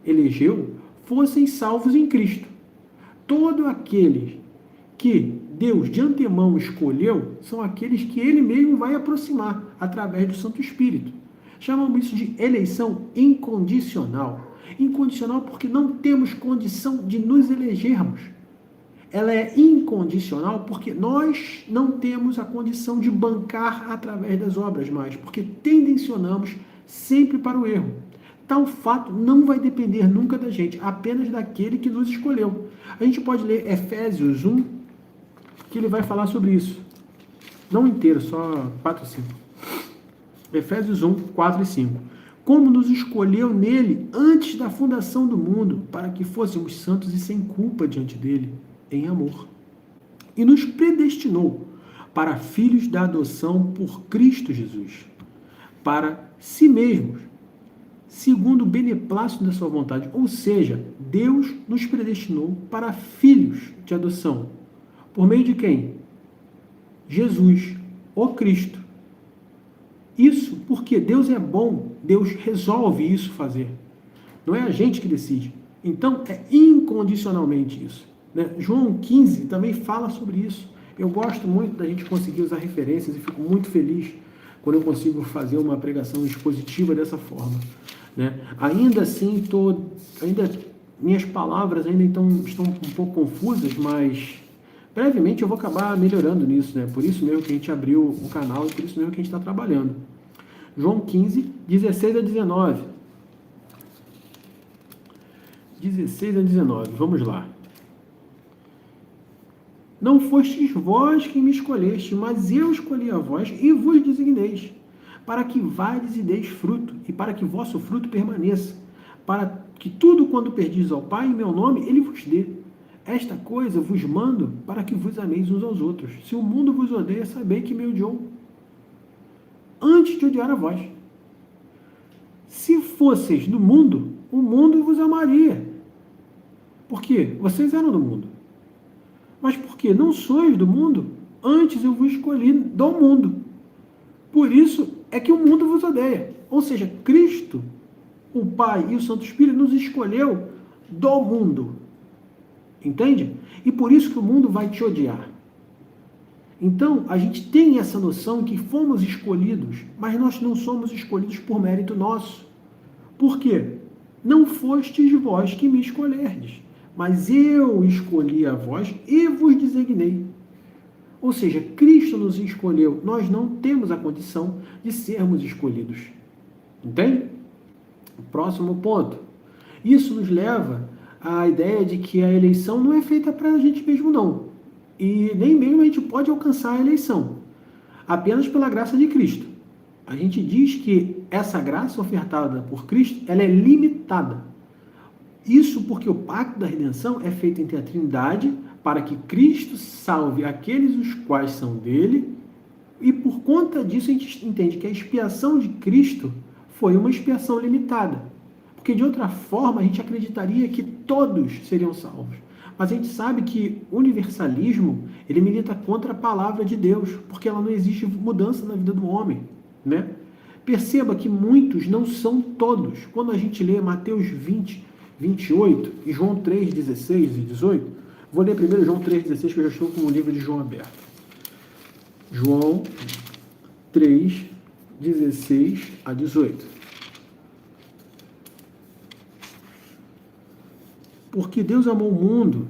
Speaker 1: elegeu fossem salvos em Cristo. Todo aquele que Deus de antemão escolheu são aqueles que Ele mesmo vai aproximar através do Santo Espírito. Chamamos isso de eleição incondicional. Incondicional porque não temos condição de nos elegermos. Ela é incondicional porque nós não temos a condição de bancar através das obras mais, porque tendencionamos sempre para o erro. tal fato não vai depender nunca da gente, apenas daquele que nos escolheu. A gente pode ler Efésios 1, que ele vai falar sobre isso. Não inteiro, só 4 e 5. Efésios 1, 4 e 5. Como nos escolheu nele antes da fundação do mundo, para que fôssemos santos e sem culpa diante dele, em amor. E nos predestinou para filhos da adoção por Cristo Jesus, para si mesmos, segundo o beneplácito da sua vontade. Ou seja, Deus nos predestinou para filhos de adoção. Por meio de quem? Jesus, o Cristo. Isso porque Deus é bom, Deus resolve isso fazer. Não é a gente que decide. Então, é incondicionalmente isso. Né? João 15 também fala sobre isso. Eu gosto muito da gente conseguir usar referências e fico muito feliz quando eu consigo fazer uma pregação expositiva dessa forma. Né? Ainda assim, minhas palavras ainda estão um pouco confusas, mas brevemente eu vou acabar melhorando nisso. Né? Por isso mesmo que a gente abriu o canal e por isso mesmo que a gente está trabalhando. João 15, 16 a 19. 16 a 19, vamos lá. Não fostes vós que me escolheste, mas eu escolhi a vós e vos designeis, para que vades e deis fruto, e para que vosso fruto permaneça, para que tudo quando perdis ao Pai em meu nome, ele vos dê. Esta coisa vos mando para que vos ameis uns aos outros. Se o mundo vos odeia, sabei que me odiou antes de odiar a vós. Se fosseis do mundo, o mundo vos amaria. Por quê? Vocês eram do mundo. Mas porque não sois do mundo, antes eu vos escolhi do mundo. Por isso é que o mundo vos odeia. Ou seja, Cristo, o Pai e o Santo Espírito nos escolheu do mundo. Entende? E por isso que o mundo vai te odiar. Então, a gente tem essa noção que fomos escolhidos, mas nós não somos escolhidos por mérito nosso. Por quê? Não fostes vós que me escolherdes, mas eu escolhi a vós e vos designei. Ou seja, Cristo nos escolheu. Nós não temos a condição de sermos escolhidos. Entende? Próximo ponto. Isso nos leva à ideia de que a eleição não é feita para a gente mesmo, não. E nem mesmo a gente pode alcançar a eleição. Apenas pela graça de Cristo. A gente diz que essa graça ofertada por Cristo, ela é limitada. Isso porque o pacto da redenção é feito entre a Trindade para que Cristo salve aqueles os quais são dele, e por conta disso a gente entende que a expiação de Cristo foi uma expiação limitada. Porque de outra forma a gente acreditaria que todos seriam salvos. Mas a gente sabe que o universalismo, ele milita contra a palavra de Deus, porque ela não existe mudança na vida do homem, né? Perceba que muitos não são todos. Quando a gente lê Mateus 20, 28 e João 3, 16 e 18, vou ler primeiro João 3, 16, que eu já estou com o livro de João aberto. João 3, 16 a 18. Porque Deus amou o mundo,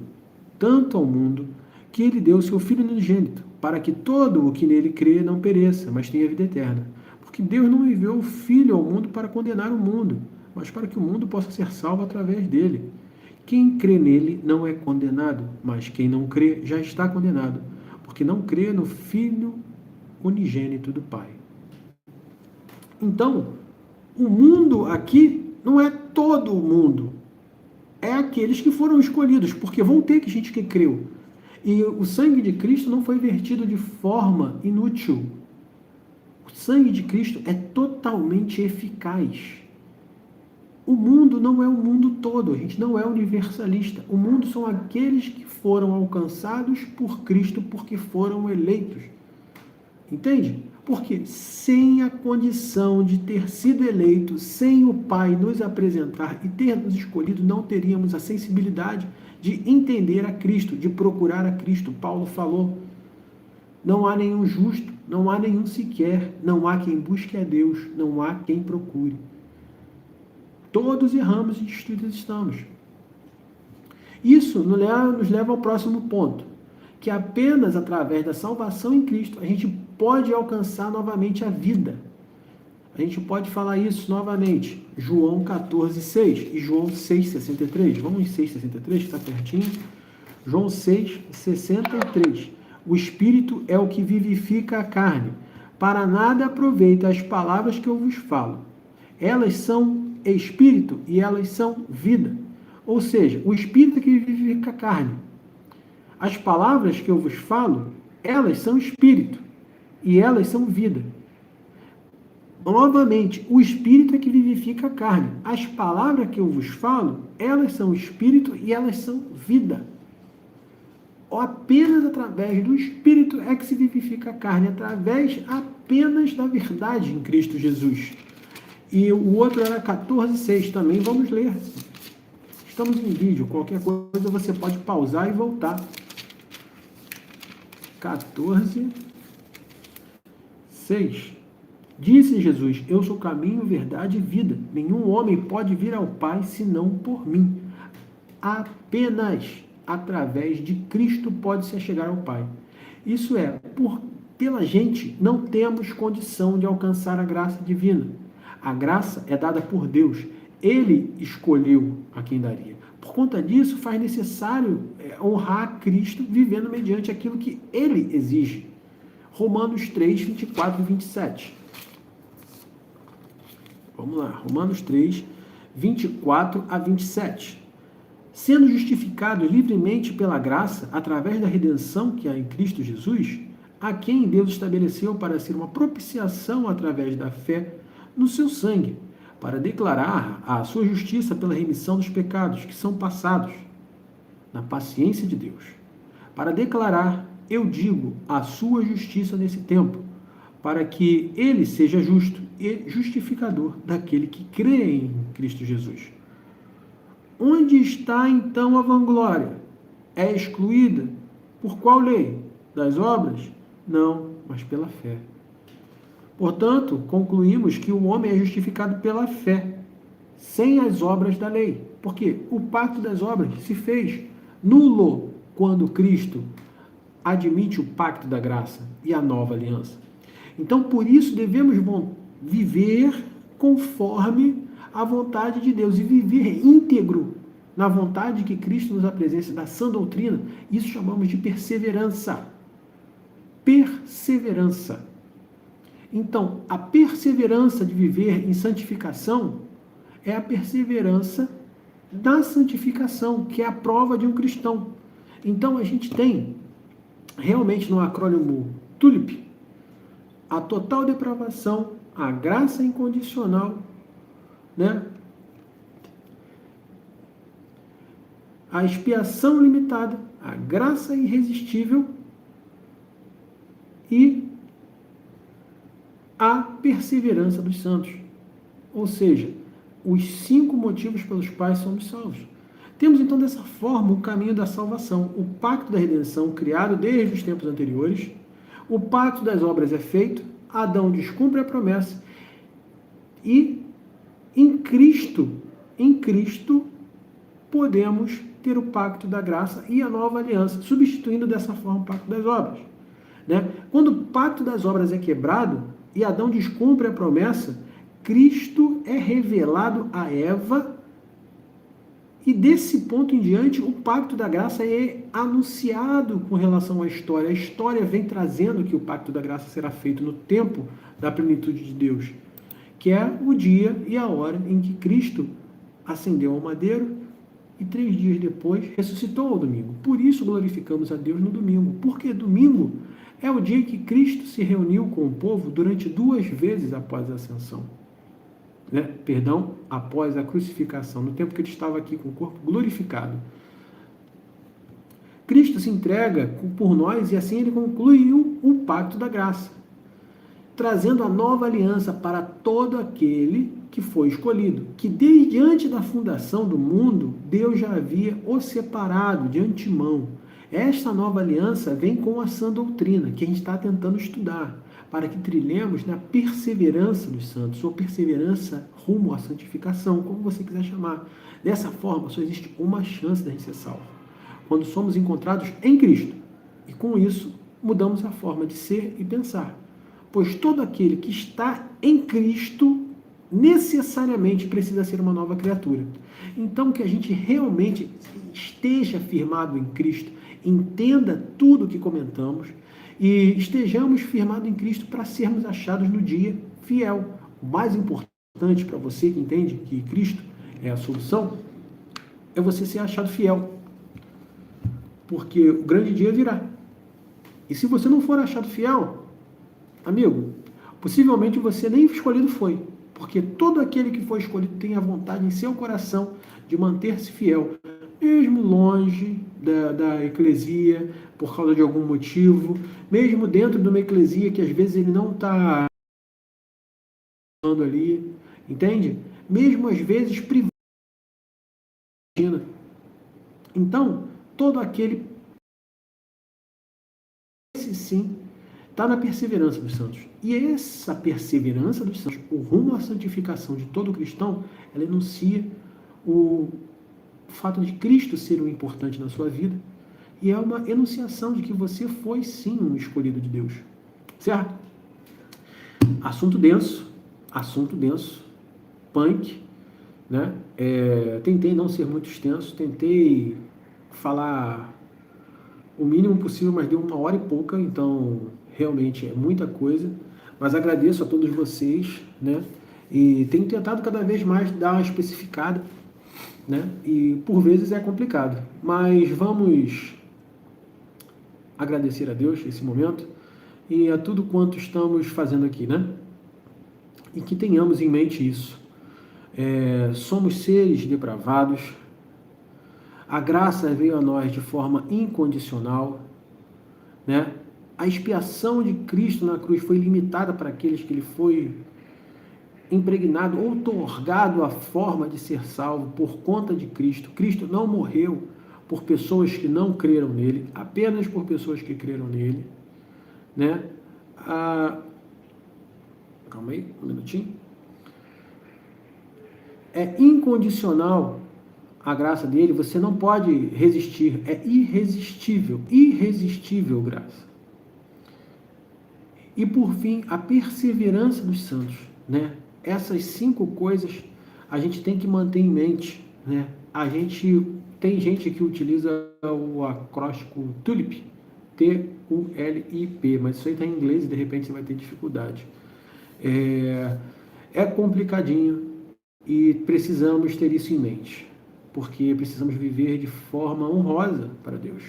Speaker 1: tanto ao mundo, que ele deu o seu Filho unigênito, para que todo o que nele crê não pereça, mas tenha vida eterna. Porque Deus não enviou o Filho ao mundo para condenar o mundo, mas para que o mundo possa ser salvo através dele. Quem crê nele não é condenado, mas quem não crê já está condenado, porque não crê no Filho unigênito do Pai. Então, o mundo aqui não é todo o mundo, é aqueles que foram escolhidos, porque vão ter gente que creu. E o sangue de Cristo não foi vertido de forma inútil. O sangue de Cristo é totalmente eficaz. O mundo não é o mundo todo, a gente não é universalista. O mundo são aqueles que foram alcançados por Cristo porque foram eleitos. Entende? Porque sem a condição de ter sido eleito, sem o Pai nos apresentar e ter nos escolhido, não teríamos a sensibilidade de entender a Cristo, de procurar a Cristo. Paulo falou, não há nenhum justo, não há nenhum sequer, não há quem busque a Deus, não há quem procure. Todos erramos e destruídos estamos. Isso nos leva ao próximo ponto, que apenas através da salvação em Cristo a gente pode alcançar novamente a vida. A gente pode falar isso novamente. João 14,6 e João 6,63. Vamos em 6,63, que está pertinho. João 6,63. O Espírito é o que vivifica a carne. Para nada aproveita as palavras que eu vos falo. Elas são Espírito e elas são vida. Ou seja, o Espírito é que vivifica a carne. As palavras que eu vos falo, elas são Espírito e elas são vida. Novamente, o Espírito é que vivifica a carne. As palavras que eu vos falo, elas são Espírito e elas são vida. Apenas através do Espírito é que se vivifica a carne, através apenas da verdade em Cristo Jesus. E o outro era 14,6 também, vamos ler. Estamos em vídeo, qualquer coisa você pode pausar e voltar. 14,6. Disse Jesus, eu sou o caminho, verdade e vida. Nenhum homem pode vir ao Pai senão por mim. Apenas através de Cristo pode-se chegar ao Pai. Isso é, pela gente não temos condição de alcançar a graça divina. A graça é dada por Deus. Ele escolheu a quem daria. Por conta disso, faz necessário honrar Cristo vivendo mediante aquilo que Ele exige. Romanos 3, 24 e 27. Vamos lá, Romanos 3, 24 a 27. Sendo justificado livremente pela graça, através da redenção que há em Cristo Jesus, a quem Deus estabeleceu para ser uma propiciação através da fé no seu sangue, para declarar a sua justiça pela remissão dos pecados que são passados, na paciência de Deus. Para declarar, eu digo, a sua justiça nesse tempo, para que ele seja justo e justificador daquele que crê em Cristo Jesus. Onde está então a vanglória? É excluída por qual lei? Das obras? Não, mas pela fé. Portanto, concluímos que o homem é justificado pela fé, sem as obras da lei. Porque o pacto das obras se fez nulo quando Cristo admite o pacto da graça e a nova aliança. Então, por isso, devemos viver conforme a vontade de Deus e viver íntegro na vontade que Cristo nos apresenta, da sã doutrina. Isso chamamos de perseverança. Perseverança. Então, a perseverança de viver em santificação é a perseverança da santificação, que é a prova de um cristão. Então, a gente tem, realmente, no acrônimo TULIP, a total depravação, a graça incondicional, né? A expiação limitada, a graça irresistível e a perseverança dos santos. Ou seja, os 5 motivos pelos quais somos salvos. Temos então dessa forma o caminho da salvação, o pacto da redenção criado desde os tempos anteriores, o pacto das obras é feito, Adão descumpre a promessa e em Cristo podemos ter o pacto da graça e a nova aliança, substituindo dessa forma o pacto das obras. Né? Quando o pacto das obras é quebrado e Adão descumpre a promessa, Cristo é revelado a Eva e desse ponto em diante o pacto da graça é anunciado com relação à história. A história vem trazendo que o pacto da graça será feito no tempo da plenitude de Deus, que é o dia e a hora em que Cristo ascendeu ao madeiro e 3 dias depois ressuscitou ao domingo. Por isso glorificamos a Deus no domingo, porque domingo é o dia em que Cristo se reuniu com o povo durante 2 vezes após a ascensão. Após a crucificação, no tempo que ele estava aqui com o corpo glorificado. Cristo se entrega por nós e assim ele concluiu o pacto da graça, trazendo a nova aliança para todo aquele que foi escolhido, que desde antes da fundação do mundo, Deus já havia o separado de antemão. Esta nova aliança vem com a sã doutrina, que a gente está tentando estudar, para que trilhemos na perseverança dos santos, ou perseverança rumo à santificação, como você quiser chamar. Dessa forma, só existe uma chance de a gente ser salvo, quando somos encontrados em Cristo. E com isso, mudamos a forma de ser e pensar. Pois todo aquele que está em Cristo necessariamente precisa ser uma nova criatura. Então, que a gente realmente esteja firmado em Cristo, entenda tudo o que comentamos e estejamos firmados em Cristo para sermos achados no dia fiel. O mais importante para você que entende que Cristo é a solução, é você ser achado fiel. Porque o grande dia virá. E se você não for achado fiel, amigo, possivelmente você nem escolhido foi. Porque todo aquele que foi escolhido tem a vontade em seu coração de manter-se fiel, mesmo longe da eclesia, por causa de algum motivo, mesmo dentro de uma eclesia que às vezes ele não está ali, entende? Mesmo às vezes privado. Então, todo aquele, esse sim, está na perseverança dos santos. E essa perseverança dos santos, o rumo à santificação de todo cristão, ela enuncia o fato de Cristo ser o importante na sua vida, e é uma enunciação de que você foi sim um escolhido de Deus. Certo? Assunto denso, punk, né? Tentei não ser muito extenso, tentei falar o mínimo possível, mas deu 1 hora e pouca, então realmente é muita coisa, mas agradeço a todos vocês, né? E tenho tentado cada vez mais dar uma especificada, né? E por vezes é complicado, mas vamos agradecer a Deus esse momento e a tudo quanto estamos fazendo aqui, né? E que tenhamos em mente isso. Somos seres depravados, a graça veio a nós de forma incondicional, né? A expiação de Cristo na cruz foi limitada para aqueles que ele foi impregnado, outorgado a forma de ser salvo por conta de Cristo. Cristo não morreu por pessoas que não creram nele, apenas por pessoas que creram nele, né? Calma aí, um minutinho. É incondicional a graça dele, você não pode resistir, é irresistível graça. E por fim, a perseverança dos santos, né? Essas 5 coisas a gente tem que manter em mente, né? Tem gente que utiliza o acróstico TULIP, TULIP, mas isso aí está em inglês e de repente você vai ter dificuldade. É complicadinho e precisamos ter isso em mente, porque precisamos viver de forma honrosa para Deus.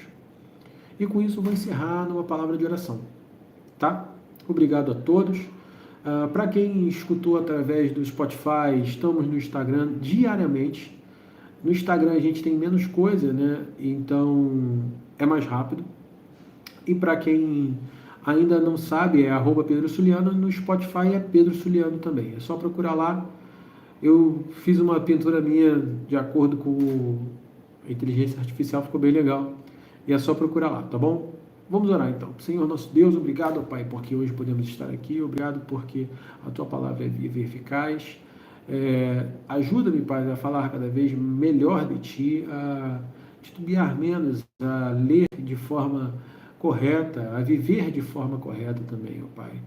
Speaker 1: E com isso eu vou encerrar numa palavra de oração, tá? Obrigado a todos. Para quem escutou através do Spotify, estamos no Instagram diariamente. No Instagram a gente tem menos coisa, né? Então é mais rápido. E para quem ainda não sabe, é @PedroSuliano. No Spotify é Pedro Suliano também. É só procurar lá. Eu fiz uma pintura minha de acordo com a inteligência artificial, ficou bem legal. E é só procurar lá, tá bom? Vamos orar então. Senhor nosso Deus, obrigado, Pai, porque hoje podemos estar aqui. Obrigado porque a Tua palavra é viva e eficaz. Ajuda-me, Pai, a falar cada vez melhor de Ti, a titubear menos, a ler de forma correta, a viver de forma correta também, ó Pai.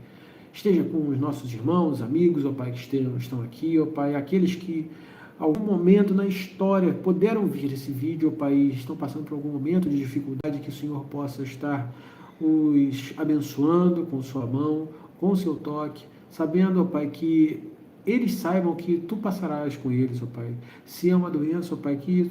Speaker 1: Esteja com os nossos irmãos, amigos, ó Pai, que estão aqui, ó Pai, aqueles que algum momento na história puderam ver esse vídeo, ó Pai, estão passando por algum momento de dificuldade, que o Senhor possa estar os abençoando com sua mão, com o seu toque, sabendo, ó Pai, que eles saibam que Tu passarás com eles, ó Pai. Se é uma doença, ó Pai, que o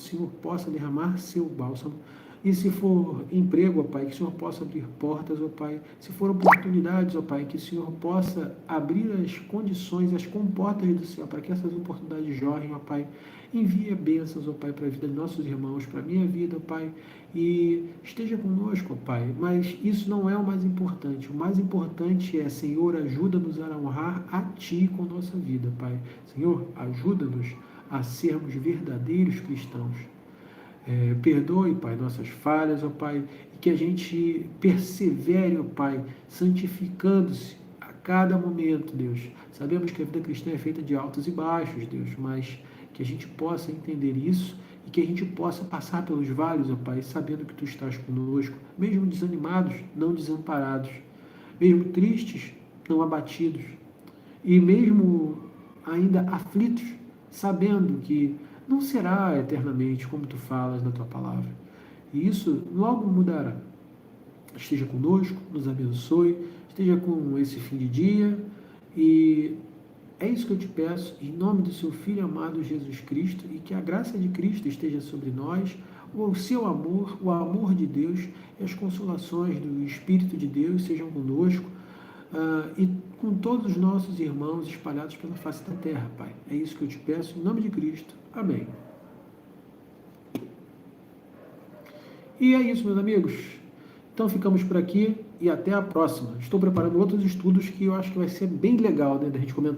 Speaker 1: Senhor possa derramar seu bálsamo. E se for emprego, ó Pai, que o Senhor possa abrir portas, ó Pai. Se for oportunidades, ó Pai, que o Senhor possa abrir as condições, as comportas do céu, para que essas oportunidades jorrem, ó Pai. Envia bênçãos, ó Pai, para a vida de nossos irmãos, para a minha vida, ó Pai. E esteja conosco, ó Pai. Mas isso não é o mais importante. O mais importante é, Senhor, ajuda-nos a honrar a Ti com nossa vida, Pai. Senhor, ajuda-nos a sermos verdadeiros cristãos. Perdoe, Pai, nossas falhas, ó Pai, e que a gente persevere, ó Pai, santificando-se a cada momento, Deus. Sabemos que a vida cristã é feita de altos e baixos, Deus, mas que a gente possa entender isso e que a gente possa passar pelos vales, ó Pai, sabendo que Tu estás conosco, mesmo desanimados, não desamparados, mesmo tristes, não abatidos. e mesmo ainda aflitos, sabendo que não será eternamente como tu falas na tua palavra. E isso logo mudará. Esteja conosco, nos abençoe, esteja com esse fim de dia, e é isso que eu te peço, em nome do seu Filho amado Jesus Cristo, e que a graça de Cristo esteja sobre nós, o seu amor, o amor de Deus e as consolações do Espírito de Deus sejam conosco, e com todos os nossos irmãos espalhados pela face da terra, Pai. É isso que eu te peço, em nome de Cristo. Amém. E é isso, meus amigos. Então ficamos por aqui e até a próxima. Estou preparando outros estudos que eu acho que vai ser bem legal, né, da gente comentar.